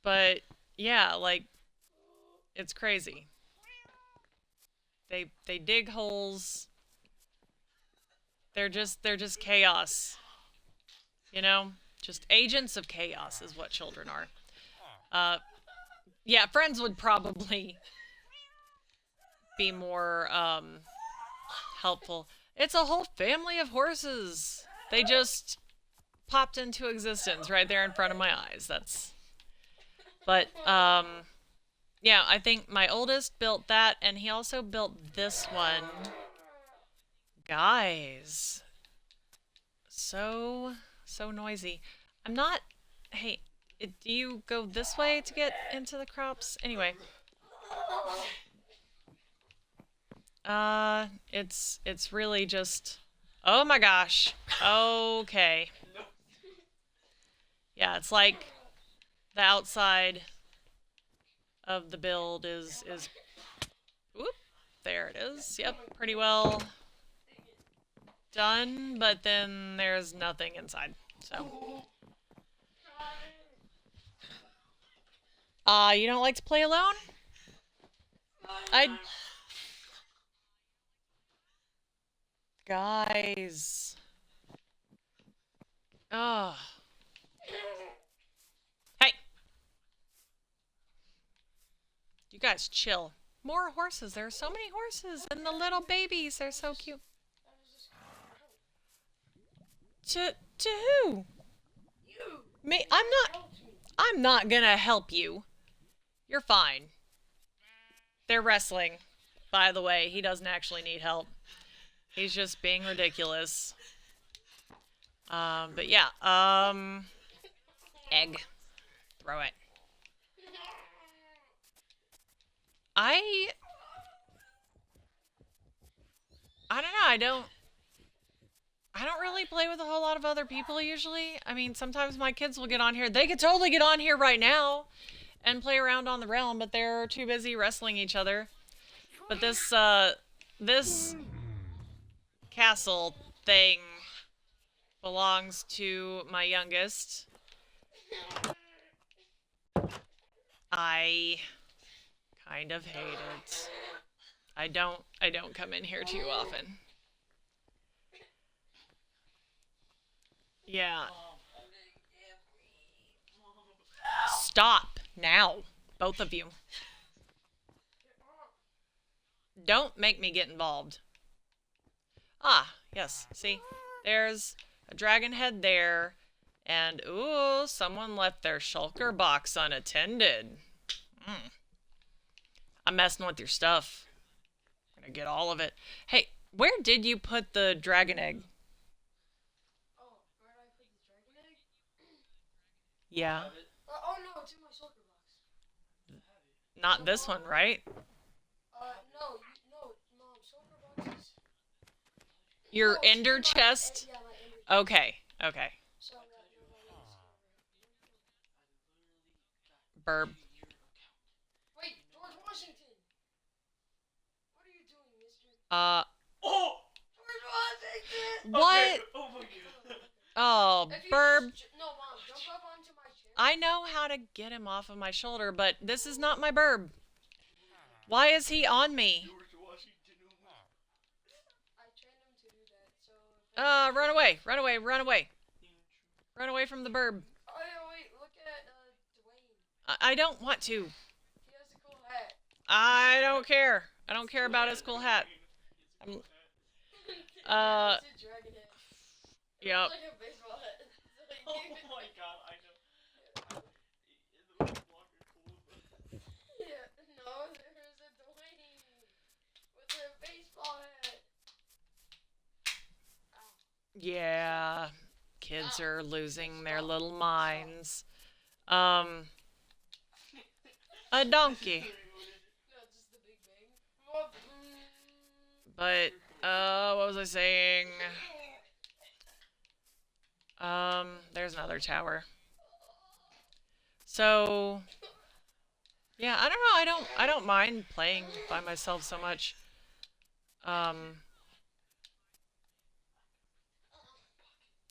But yeah, like, it's crazy. They dig holes. They're just chaos. You know? Just agents of chaos is what children are. Yeah, friends would probably be more helpful. It's a whole family of horses. They just popped into existence right there in front of my eyes. But yeah, I think my oldest built that, and he also built this one. Guys. So noisy. I'm not... Hey, do you go this way to get into the crops? Anyway. It's really just... Oh my gosh. Okay. Yeah, it's like the outside of the build is whoop, there it is. Yep, pretty well done, but then there's nothing inside. So you don't like to play alone? Guys. Oh. Hey. You guys chill. More horses. There are so many horses, and the little babies are so cute. To who? You. Me? I'm not gonna help you. You're fine. They're wrestling. By the way, he doesn't actually need help. He's just being ridiculous. But yeah, egg. Throw it. I don't know, I don't really play with a whole lot of other people usually. I mean, sometimes my kids will get on here. They could totally get on here right now and play around on the realm, but they're too busy wrestling each other. But this castle thing belongs to my youngest. I kind of hate it. I don't come in here too often. Yeah. Stop now, both of you. Don't make me get involved. Ah, yes, see? There's a dragon head there, and ooh, someone left their shulker box unattended. I'm messing with your stuff. I'm gonna get all of it. Hey, where did you put the dragon egg? Oh, where did I put the dragon egg? Yeah. Oh no, it's in my shulker box. Not this one, right? No, Your No, ender my- chest? Yeah, my ender chest. Okay, okay. So that nobody else Burb. Wait, George Washington! What are you doing, mister? Oh! George Washington! What? Okay. Oh my god. Oh, If you Burb. no, Mom, jump up onto my chair. I know how to get him off of my shoulder, but this is not my Burb. Why is he on me? George Washington. I trained him to do that, so... If Run away, run away, run away. Run away from the Burb. Oh, yeah, wait, look at, Dwayne. I don't want to. He has a cool hat. I don't care. I don't care about his cool hat. I'm, It's a dragon hat. It Yep. looks like a baseball hat. Oh my god, I know. The blocker cool. Yeah, no, there's a Dwayne with a baseball hat. yeah. Kids are losing their little minds. A donkey. No, just the Big Bang. But, what was I saying? There's another tower. So, yeah, I don't know. I don't mind playing by myself so much.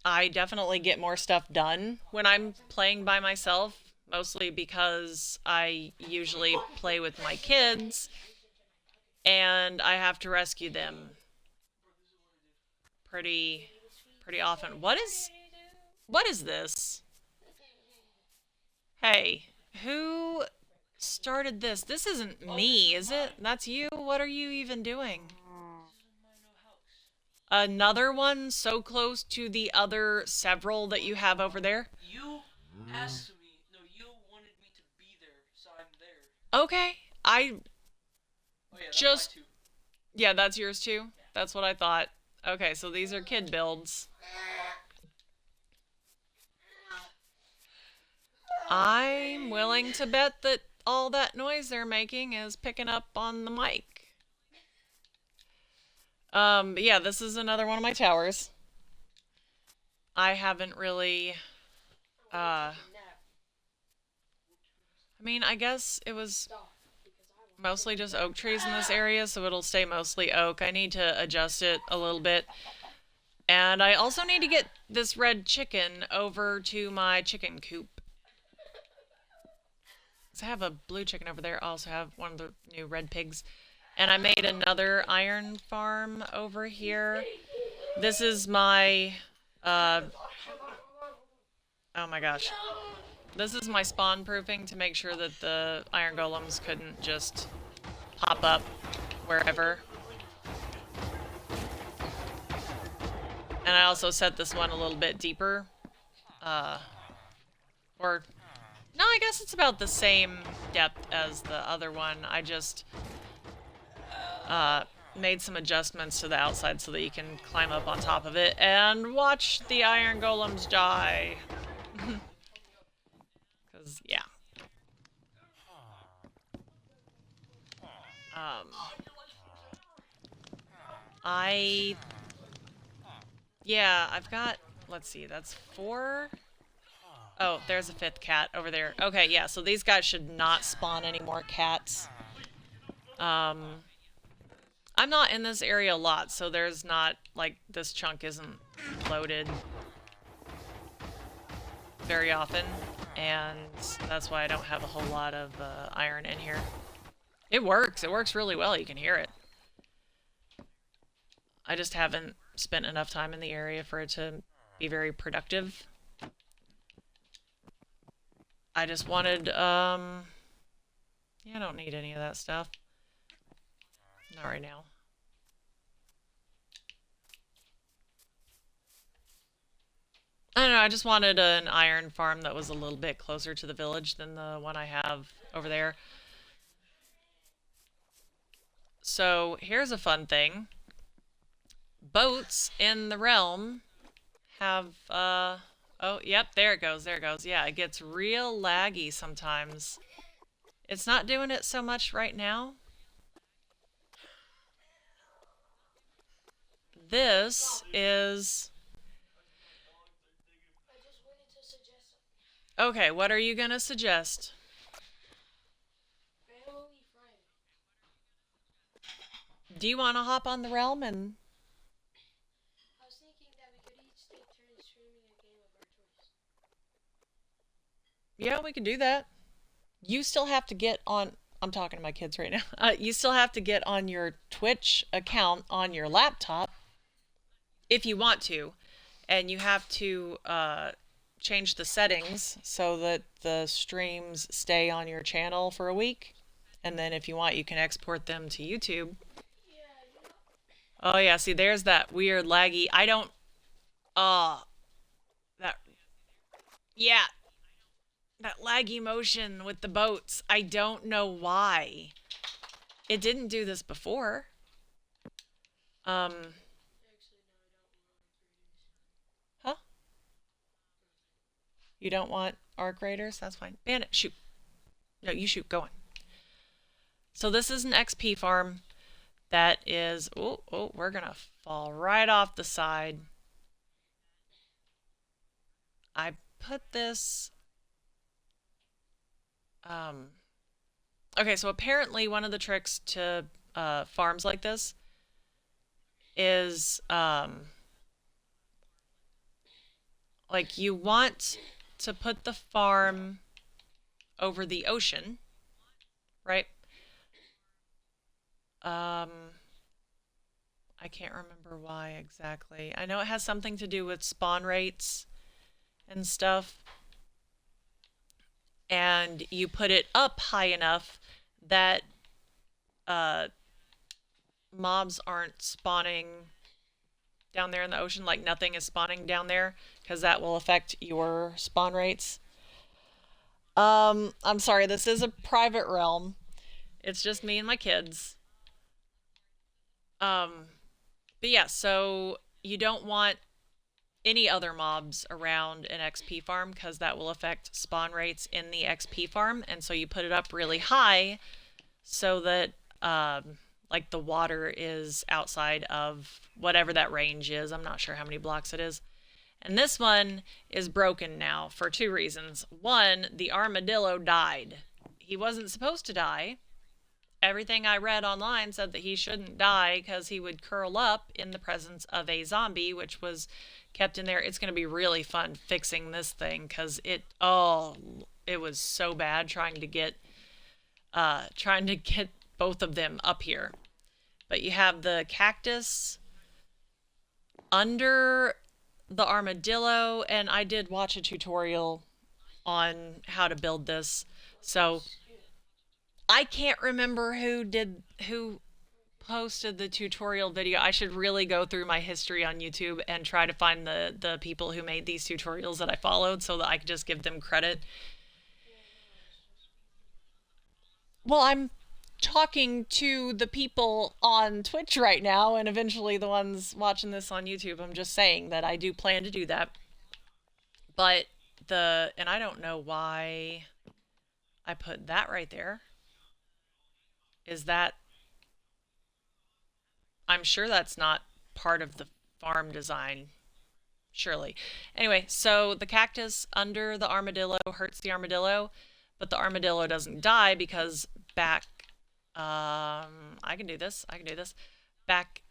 I definitely get more stuff done when I'm playing by myself, mostly because I usually play with my kids and I have to rescue them pretty often. What is this? Hey, who started this? This isn't me, is it? That's you? What are you even doing? Another one so close to the other several that you have over there? You asked me. No, you wanted me to be there, so I'm there. Okay. Oh yeah, that's Just- mine too. Yeah, that's yours too? That's what I thought. Okay, so these are kid builds. I'm willing to bet that all that noise they're making is picking up on the mic. But yeah, this is another one of my towers. I haven't really, I mean, I guess it was mostly just oak trees in this area, so it'll stay mostly oak. I need to adjust it a little bit. And I also need to get this red chicken over to my chicken coop. So I have a blue chicken over there. I also have one of the new red pigs. And I made another iron farm over here. This is my, oh my gosh. This is my spawn proofing to make sure that the iron golems couldn't just pop up wherever. And I also set this one a little bit deeper. Or, no, I guess it's about the same depth as the other one. I just made some adjustments to the outside so that you can climb up on top of it and watch the iron golems die. Because, yeah. Yeah, I've got, let's see, that's 4. Oh, there's a 5th cat over there. Okay, yeah, so these guys should not spawn any more cats. I'm not in this area a lot, so there's not, like, this chunk isn't loaded very often, and that's why I don't have a whole lot of iron in here. It works really well, you can hear it. I just haven't spent enough time in the area for it to be very productive. I just wanted, yeah, I don't need any of that stuff. Not right now. I don't know, I just wanted an iron farm that was a little bit closer to the village than the one I have over there. So, here's a fun thing. Boats in the realm have, oh, yep, there it goes, there it goes. Yeah, it gets real laggy sometimes. It's not doing it so much right now. this is... I just wanted to suggest something. Okay, what are you gonna suggest? Family Friday. Do you want to hop on the realm and... I was thinking that we could each take turns streaming a game of our choice. Yeah, we can do that. You still have to get on... I'm talking to my kids right now. You still have to get on your Twitch account on your laptop if you want to. And you have to change the settings so that the streams stay on your channel for a week. And then if you want, you can export them to YouTube. Yeah, you know. Oh yeah, see there's that weird laggy. I don't... that... Yeah. That laggy motion with the boats. I don't know why. It didn't do this before. Actually, no, I don't want Huh? You don't want Arc Raiders? That's fine. Bandit, shoot. No, you shoot. Go on. So this is an XP farm that is... Oh, we're gonna fall right off the side. I put this... Okay, so apparently one of the tricks to farms like this is like you want to put the farm over the ocean, right? I can't remember why exactly. I know it has something to do with spawn rates and stuff. And you put it up high enough that mobs aren't spawning down there in the ocean, like nothing is spawning down there, because that will affect your spawn rates. I'm sorry, this is a private realm. It's just me and my kids. But yeah, so you don't want any other mobs around an XP farm because that will affect spawn rates in the XP farm, and so you put it up really high so that like the water is outside of whatever that range is. I'm not sure how many blocks it is. And this one is broken now for two reasons. One, the armadillo died. He wasn't supposed to die. Everything I read online said that he shouldn't die because he would curl up in the presence of a zombie, which was kept in there. It's going to be really fun fixing this thing because it was so bad trying to get both of them up here. But you have the cactus under the armadillo, and I did watch a tutorial on how to build this. So I can't remember who posted the tutorial video. I should really go through my history on YouTube and try to find the people who made these tutorials that I followed so that I could just give them credit. Well, I'm talking to the people on Twitch right now and eventually the ones watching this on YouTube. I'm just saying that I do plan to do that. But and I don't know why I put that right there. Is that... I'm sure that's not part of the farm design. Surely. Anyway, so the cactus under the armadillo hurts the armadillo, but the armadillo doesn't die because back... I can do this. Back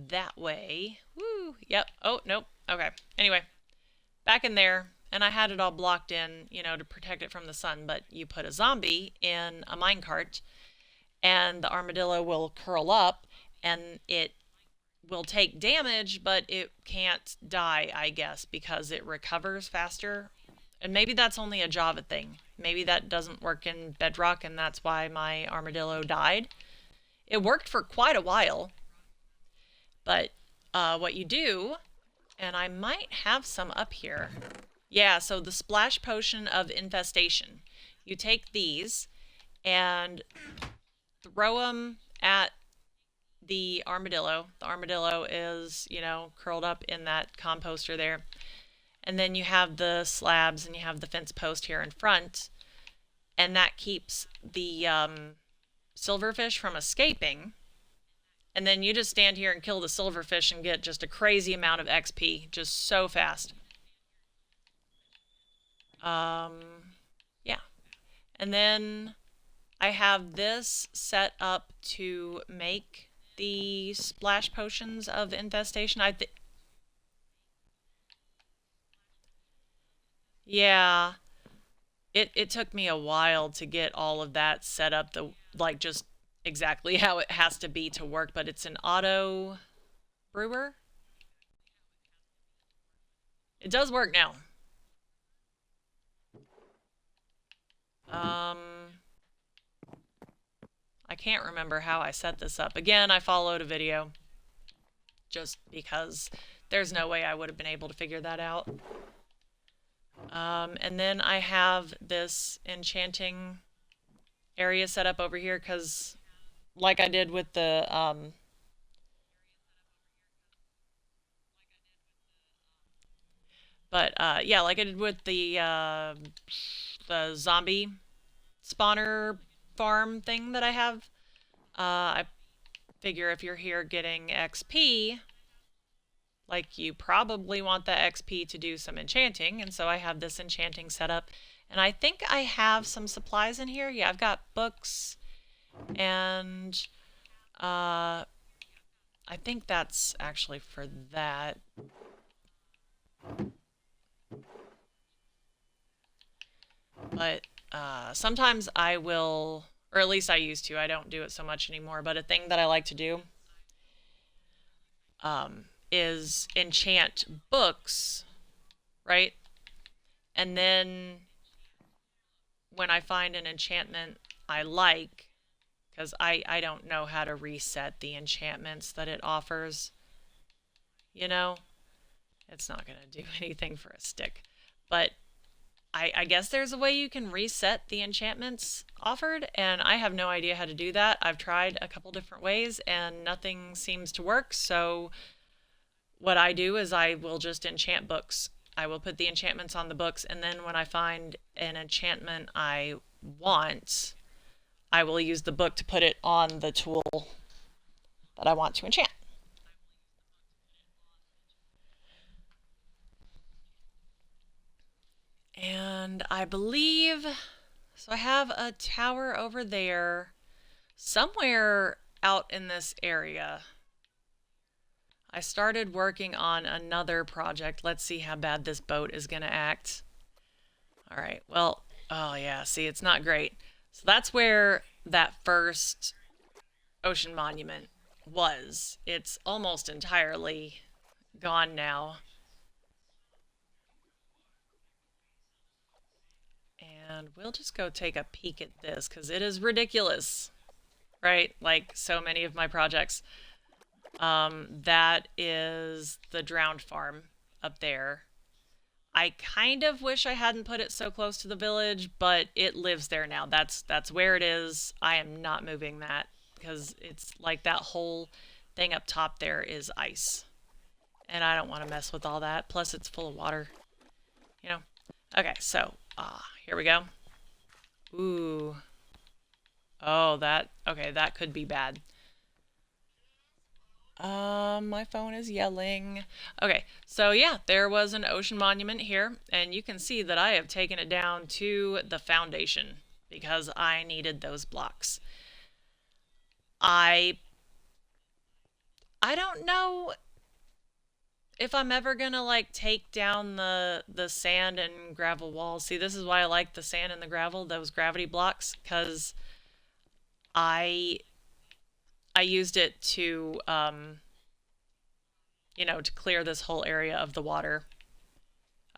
that way. Woo! Yep. Oh, nope. Okay. Anyway, back in there, and I had it all blocked in, to protect it from the sun, but you put a zombie in a minecart, and the armadillo will curl up, and it will take damage, but it can't die, I guess, because it recovers faster. And maybe that's only a Java thing. Maybe that doesn't work in Bedrock, and that's why my armadillo died. It worked for quite a while. But what you do, and I might have some up here. Yeah, so the splash potion of infestation. You take these and throw them at the armadillo. The armadillo is, curled up in that composter there. And then you have the slabs and you have the fence post here in front. And that keeps the silverfish from escaping. and then you just stand here and kill the silverfish and get just a crazy amount of XP, just so fast. Yeah. And then I have this set up to make the splash potions of infestation. Yeah. It took me a while to get all of that set up, like just exactly how it has to be to work, but it's an auto brewer. It does work now. I can't remember how I set this up. Again, I followed a video just because there's no way I would have been able to figure that out. And then I have this enchanting area set up over here because, like I did with the yeah, like I did with the zombie spawner farm thing that I have. I figure if you're here getting XP, like you probably want that XP to do some enchanting, and so I have this enchanting set up. And I think I have some supplies in here. Yeah, I've got books, and I think that's actually for that. But sometimes I will, or at least I used to, I don't do it so much anymore, but a thing that I like to do is enchant books, right? And then when I find an enchantment I like, because I don't know how to reset the enchantments that it offers, you know? It's not going to do anything for a stick. But I guess there's a way you can reset the enchantments offered, and I have no idea how to do that. I've tried a couple different ways, and nothing seems to work, so what I do is I will just enchant books. I will put the enchantments on the books, and then when I find an enchantment I want, I will use the book to put it on the tool that I want to enchant. And I believe, so I have a tower over there, somewhere out in this area. I started working on another project. Let's see how bad this boat is going to act. All right, well, oh yeah, see, it's not great. So that's where that first ocean monument was. It's almost entirely gone now. And we'll just go take a peek at this because it is ridiculous, right? Like so many of my projects. That is the drowned farm up there. I kind of wish I hadn't put it so close to the village, but it lives there now. That's where it is. I am not moving that because it's like that whole thing up top there is ice. And I don't want to mess with all that. Plus it's full of water, you know? Okay, so, here we go. Ooh. Oh, okay, that could be bad. My phone is yelling. Okay, so yeah, there was an ocean monument here, and you can see that I have taken it down to the foundation because I needed those blocks. I don't know if I'm ever gonna like take down the sand and gravel walls. See, this is why I like the sand and the gravel, those gravity blocks, because I used it to you know, to clear this whole area of the water.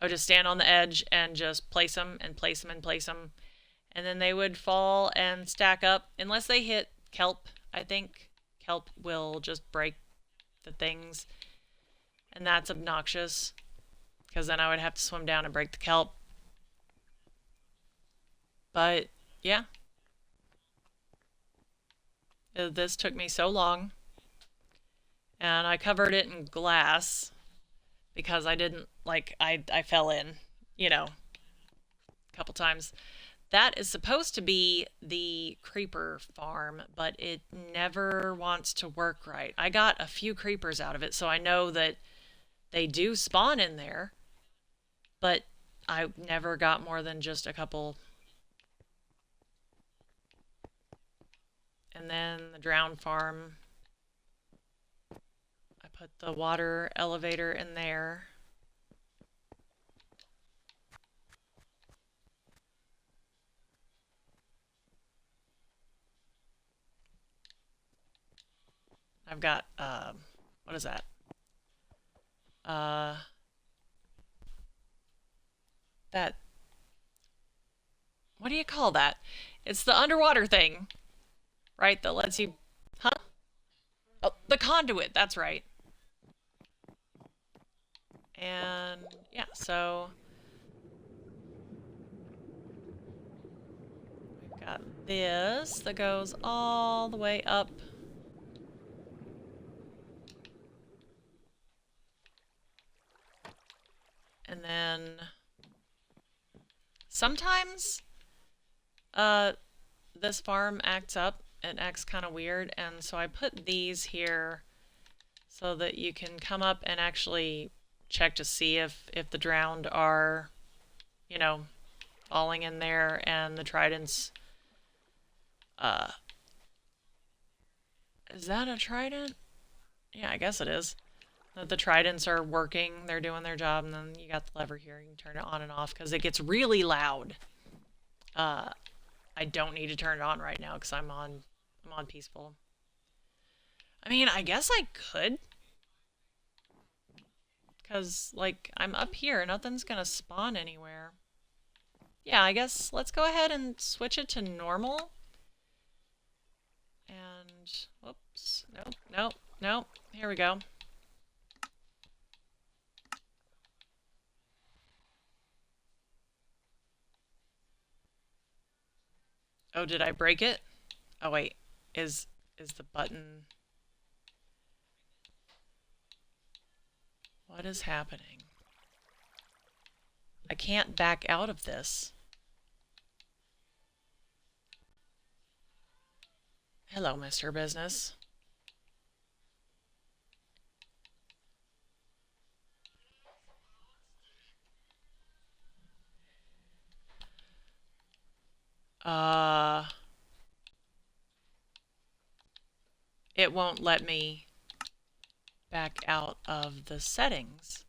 I would just stand on the edge and just place them and place them and place them, and then they would fall and stack up unless they hit kelp. I think kelp will just break the things, and that's obnoxious because then I would have to swim down and break the kelp. But yeah, this took me so long, and I covered it in glass because I didn't like I fell in, you know, a couple times. that is supposed to be the creeper farm, but it never wants to work right. I got a few creepers out of it, so I know that they do spawn in there, but I never got more than just a couple. And then the drown farm, I put the water elevator in there. I've got, what is that? That, what do you call that? It's the underwater thing, right? That lets you, huh? Oh, the conduit, that's right. And yeah, so we've got this that goes all the way up. And then sometimes this farm acts up and acts kind of weird, and so I put these here so that you can come up and actually check to see if the drowned are, you know, falling in there, and the tridents. Is that a trident? Yeah, I guess it is. The tridents are working, they're doing their job, and then you got the lever here. You can turn it on and off because it gets really loud. I don't need to turn it on right now because I'm on peaceful. I mean, I guess I could. Because, like, I'm up here. Nothing's gonna spawn anywhere. Yeah, I guess let's go ahead and switch it to normal. And, whoops. Nope, nope, nope. Here we go. Oh, did I break it? Oh, wait. Is the button... What is happening? I can't back out of this. Hello, Mr. Business. It won't let me back out of the settings.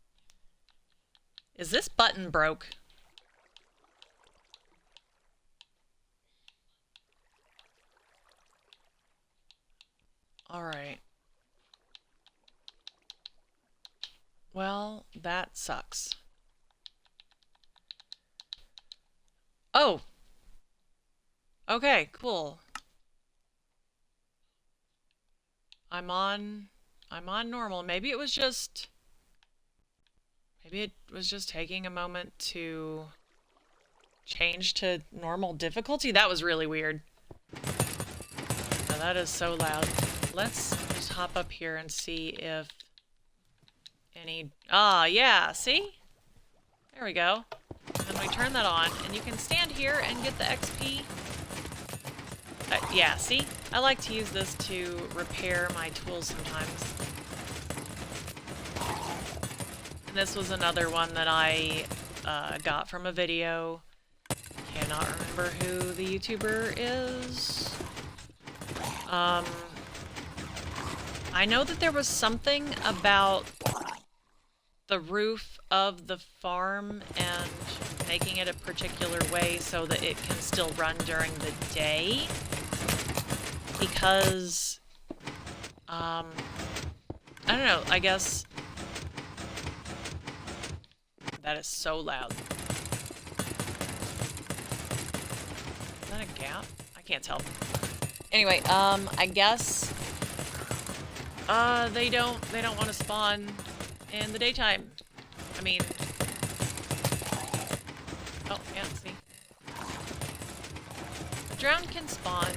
Is this button broke? Alright. Well, that sucks. Oh! Okay, cool. I'm on normal. Maybe it was just taking a moment to change to normal difficulty. That was really weird. Now that is so loud. Let's just hop up here and see if any... Ah, yeah, see? There we go. And we turn that on, and you can stand here and get the XP. Yeah, see? I like to use this to repair my tools sometimes. And this was another one that I got from a video. Cannot remember who the YouTuber is. I know that there was something about the roof of the farm and making it a particular way so that it can still run during the day. Because, I don't know, I guess... That is so loud. Is that a gap? I can't tell. Anyway, I guess they don't want to spawn in the daytime. I mean, oh yeah, see. The drowned can spawn in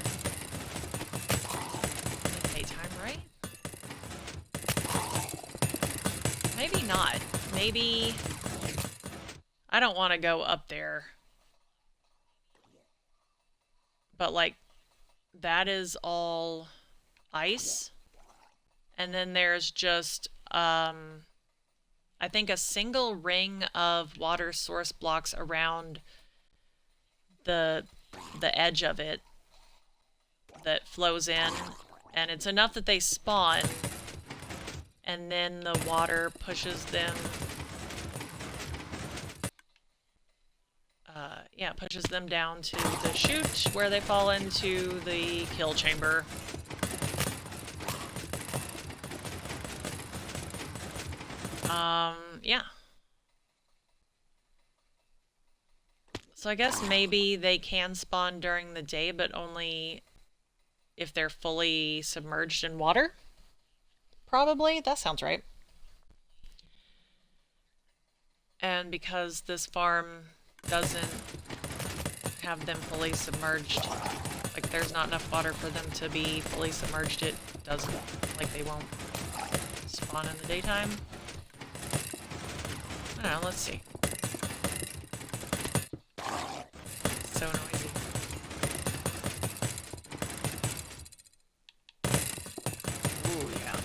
the daytime, right? Maybe not. Maybe I don't want to go up there. but like that is all ice. And then there's just I think a single ring of water source blocks around the edge of it that flows in, and it's enough that they spawn, and then the water pushes them yeah, pushes them down to the chute where they fall into the kill chamber. Yeah. So I guess maybe they can spawn during the day, but only if they're fully submerged in water? Probably. That sounds right. And because this farm doesn't have them fully submerged, like there's not enough water for them to be fully submerged, it doesn't, like they won't spawn in the daytime. I don't know, let's see. So noisy. Ooh, yeah.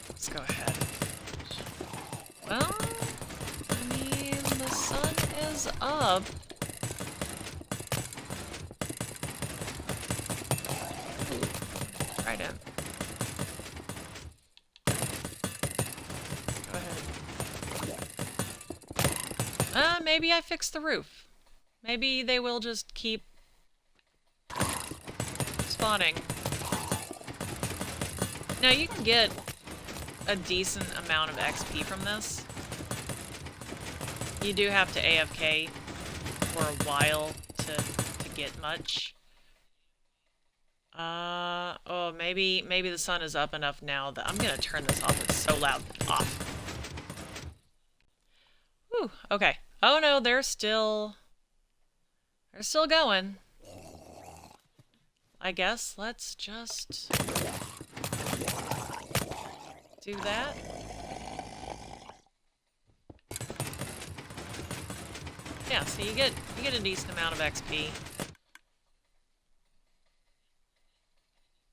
Let's go ahead. Well, I mean, the sun is up. Ooh, trident. Go ahead. Maybe I fixed the roof. Maybe they will just keep spawning. Now you can get a decent amount of XP from this. You do have to AFK for a while to get much. Oh, maybe the sun is up enough now that I'm gonna turn this off. It's so loud. Off. Whew, okay. Oh no, they're still going. I guess let's just do that. Yeah, so you get a decent amount of XP.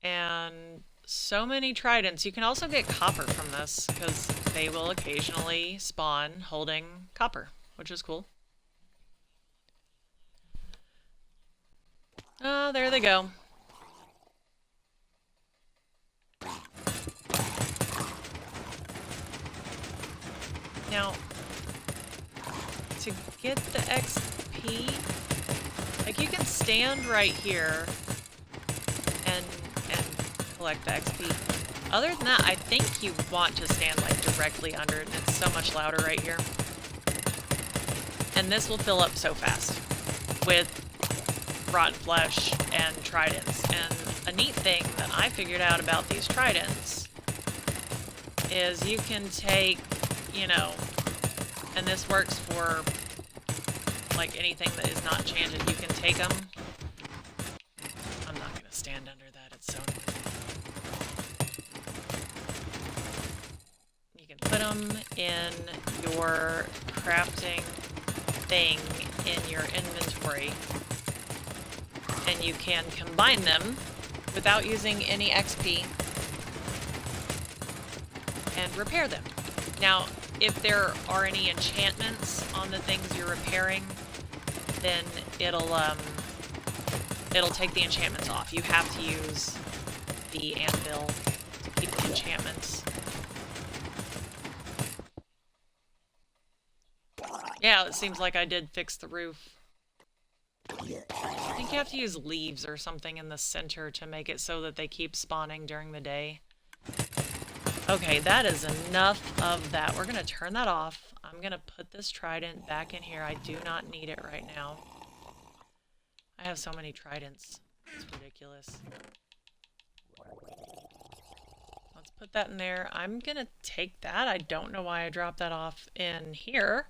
And so many tridents. You can also get copper from this, because they will occasionally spawn holding copper, which is cool. Oh, there they go. Now, to get the XP, like you can stand right here and collect the XP. Other than that, I think you want to stand like directly under it, and it's so much louder right here. And this will fill up so fast with rotten flesh and tridents. And a neat thing that I figured out about these tridents is you can take, you know, and this works for like anything that is not enchanted, you can take them. I'm not going to stand under that, it's so noisy. You can put them in your crafting thing in your inventory, and you can combine them without using any XP and repair them. Now, if there are any enchantments on the things you're repairing, then it'll take the enchantments off. You have to use the anvil to keep the enchantments. Yeah, it seems like I did fix the roof. I think you have to use leaves or something in the center to make it so that they keep spawning during the day. Okay, that is enough of that. We're gonna turn that off. I'm gonna put this trident back in here. I do not need it right now. I have so many tridents. It's ridiculous. Let's put that in there. I'm gonna take that. I don't know why I dropped that off in here.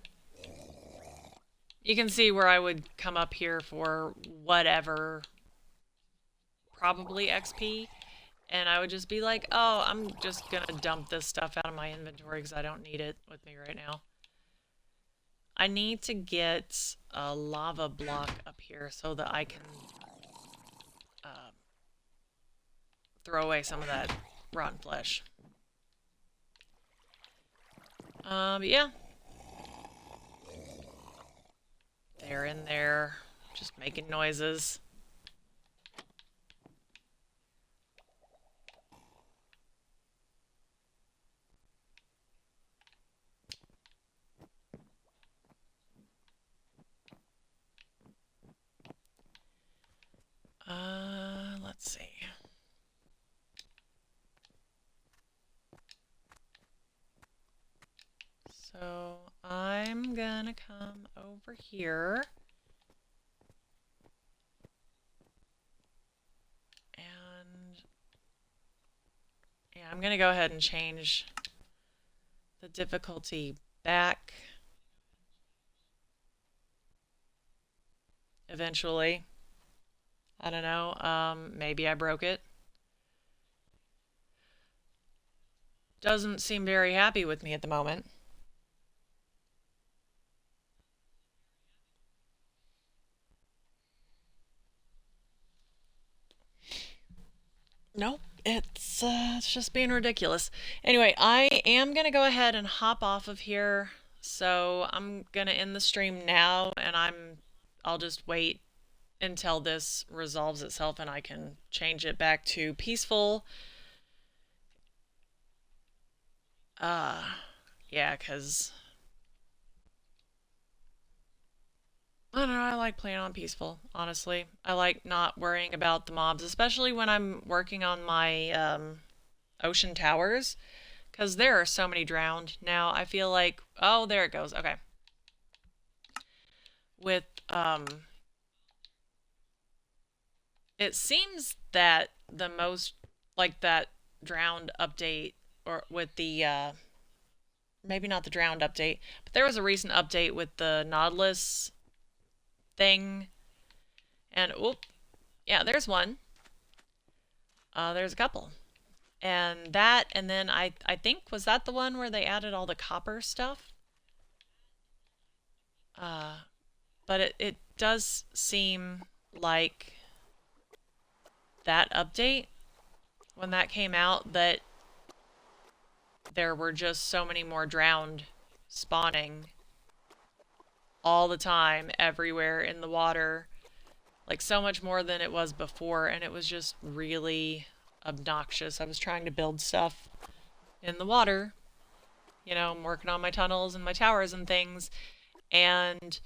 You can see where I would come up here for whatever, probably XP, and I would just be like, oh, I'm just gonna dump this stuff out of my inventory because I don't need it with me right now. I need to get a lava block up here so that I can throw away some of that rotten flesh. But yeah. They're in there, just making noises. Let's see. So I'm gonna come over here and yeah, I'm gonna go ahead and change the difficulty back eventually. I don't know, maybe I broke it. Doesn't seem very happy with me at the moment. Nope, it's just being ridiculous. Anyway, I am gonna go ahead and hop off of here. So I'm gonna end the stream now, and I'll just wait until this resolves itself and I can change it back to peaceful. Yeah, because I don't know, I like playing on peaceful, honestly. I like not worrying about the mobs, especially when I'm working on my ocean towers, because there are so many drowned now. I feel like, oh, there it goes. Okay. With it seems that the most, like, that drowned update, or with the maybe not the drowned update, but there was a recent update with the Nautilus thing, and oop, yeah, there's one. There's a couple, and that, and then I think, was that the one where they added all the copper stuff? But it does seem like that update, when that came out, that there were just so many more drowned spawning all the time, everywhere in the water. Like, so much more than it was before, and it was just really obnoxious. I was trying to build stuff in the water. You know, I'm working on my tunnels and my towers and things, and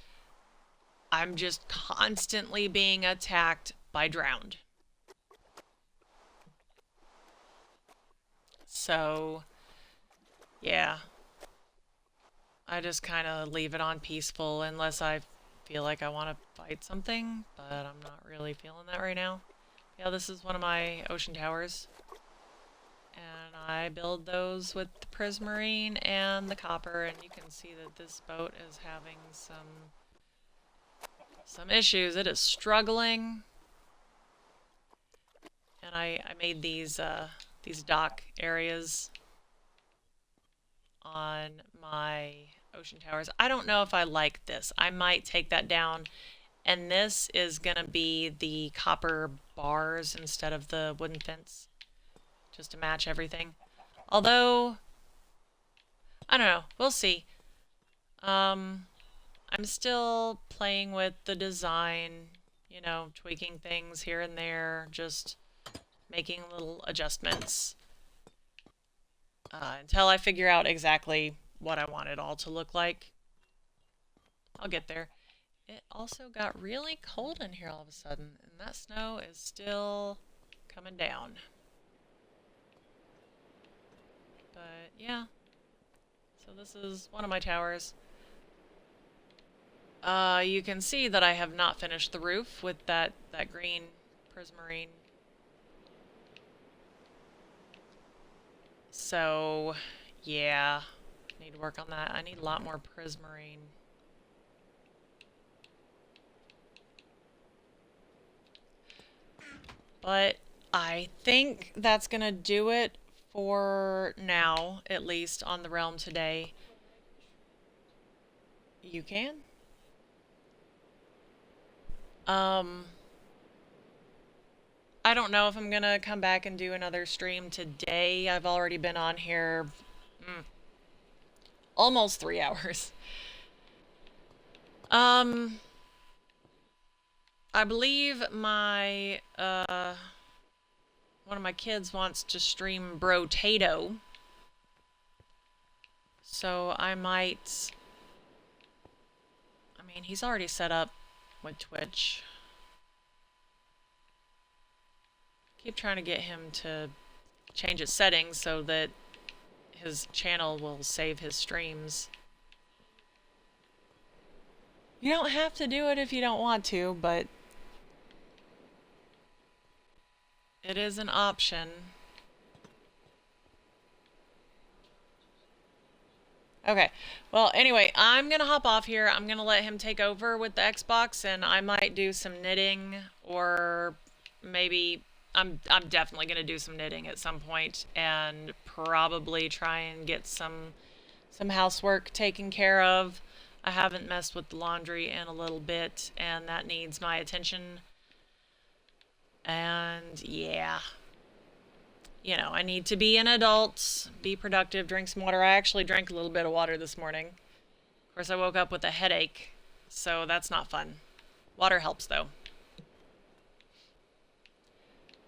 I'm just constantly being attacked by drowned. So, yeah. I just kind of leave it on peaceful unless I feel like I want to fight something, but I'm not really feeling that right now. Yeah, this is one of my ocean towers, and I build those with the prismarine and the copper, and you can see that this boat is having some issues. It is struggling, and I made these dock areas on my ocean towers. I don't know if I like this. I might take that down, and this is gonna be the copper bars instead of the wooden fence, just to match everything. Although, I don't know, we'll see. I'm still playing with the design, you know, tweaking things here and there, just making little adjustments until I figure out exactly what I want it all to look like. I'll get there. It also got really cold in here all of a sudden, and that snow is still coming down. But yeah, so this is one of my towers. You can see that I have not finished the roof with that green prismarine. So, yeah, need to work on that. I need a lot more prismarine. But I think that's gonna do it for now, at least on the realm today. You can. Um, I don't know if I'm gonna come back and do another stream today. I've already been on here almost 3 hours. Um, I believe my one of my kids wants to stream Brotato, so I might. I mean, he's already set up with Twitch. Keep trying to get him to change his settings so that his channel will save his streams. You don't have to do it if you don't want to, but it is an option. Okay, well, anyway, I'm gonna hop off here. I'm gonna let him take over with the Xbox, and I might do some knitting, or maybe I'm definitely gonna do some knitting at some point, and probably try and get some housework taken care of. I haven't messed with the laundry in a little bit, and that needs my attention. And yeah, you know, I need to be an adult, be productive, drink some water. I actually drank a little bit of water this morning. Of course, I woke up with a headache, so that's not fun. Water helps, though.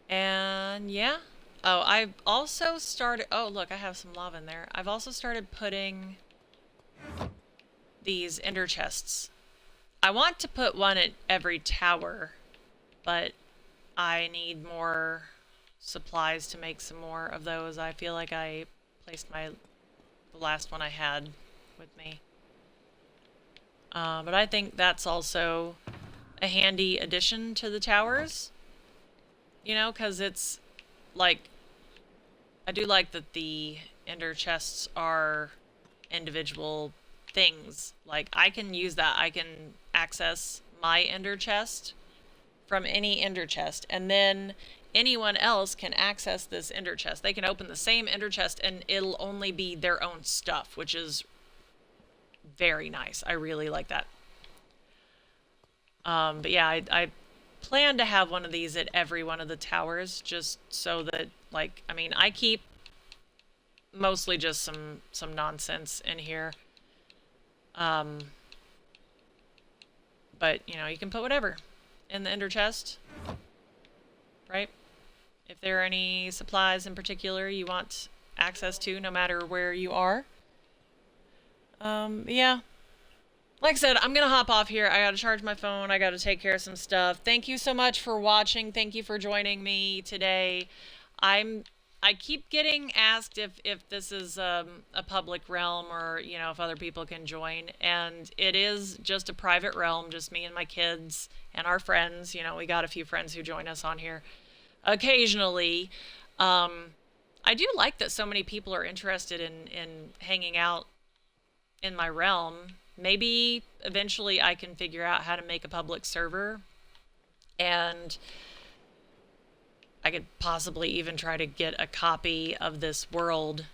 And yeah. Oh, I've also started... Oh, look, I have some lava in there. I've also started putting these ender chests. I want to put one at every tower, but I need more supplies to make some more of those. I feel like I placed the last one I had with me. But I think that's also a handy addition to the towers. You know, because it's like, I do like that the ender chests are individual things. Like, I can use that. I can access my ender chest from any ender chest, and then anyone else can access this ender chest. They can open the same ender chest, and it'll only be their own stuff, which is very nice. I really like that. But yeah, I plan to have one of these at every one of the towers, just so that, like, I mean, I keep mostly just some nonsense in here. But, you know, you can put whatever in the ender chest, right? If there are any supplies in particular you want access to, no matter where you are. Yeah. Like I said, I'm gonna hop off here. I gotta charge my phone. I gotta take care of some stuff. Thank you so much for watching. Thank you for joining me today. I keep getting asked if this is a public realm, or, you know, if other people can join. And it is just a private realm, just me and my kids and our friends. You know, we got a few friends who join us on here occasionally. I do like that so many people are interested in hanging out in my realm. Maybe eventually I can figure out how to make a public server, and I could possibly even try to get a copy of this world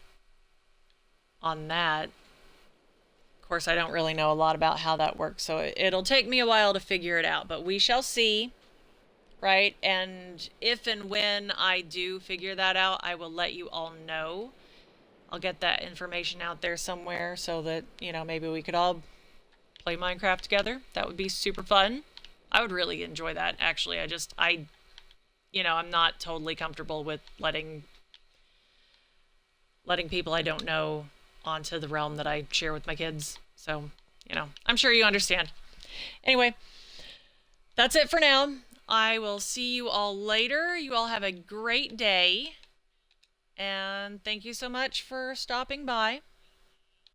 on that. Of course, I don't really know a lot about how that works, so it'll take me a while to figure it out, but we shall see, right? And if and when I do figure that out, I will let you all know. I'll get that information out there somewhere so that, you know, maybe we could all play Minecraft together. That would be super fun. I would really enjoy that, actually. You know, I'm not totally comfortable with letting people I don't know onto the realm that I share with my kids. So, you know, I'm sure you understand. Anyway, that's it for now. I will see you all later. You all have a great day. And thank you so much for stopping by.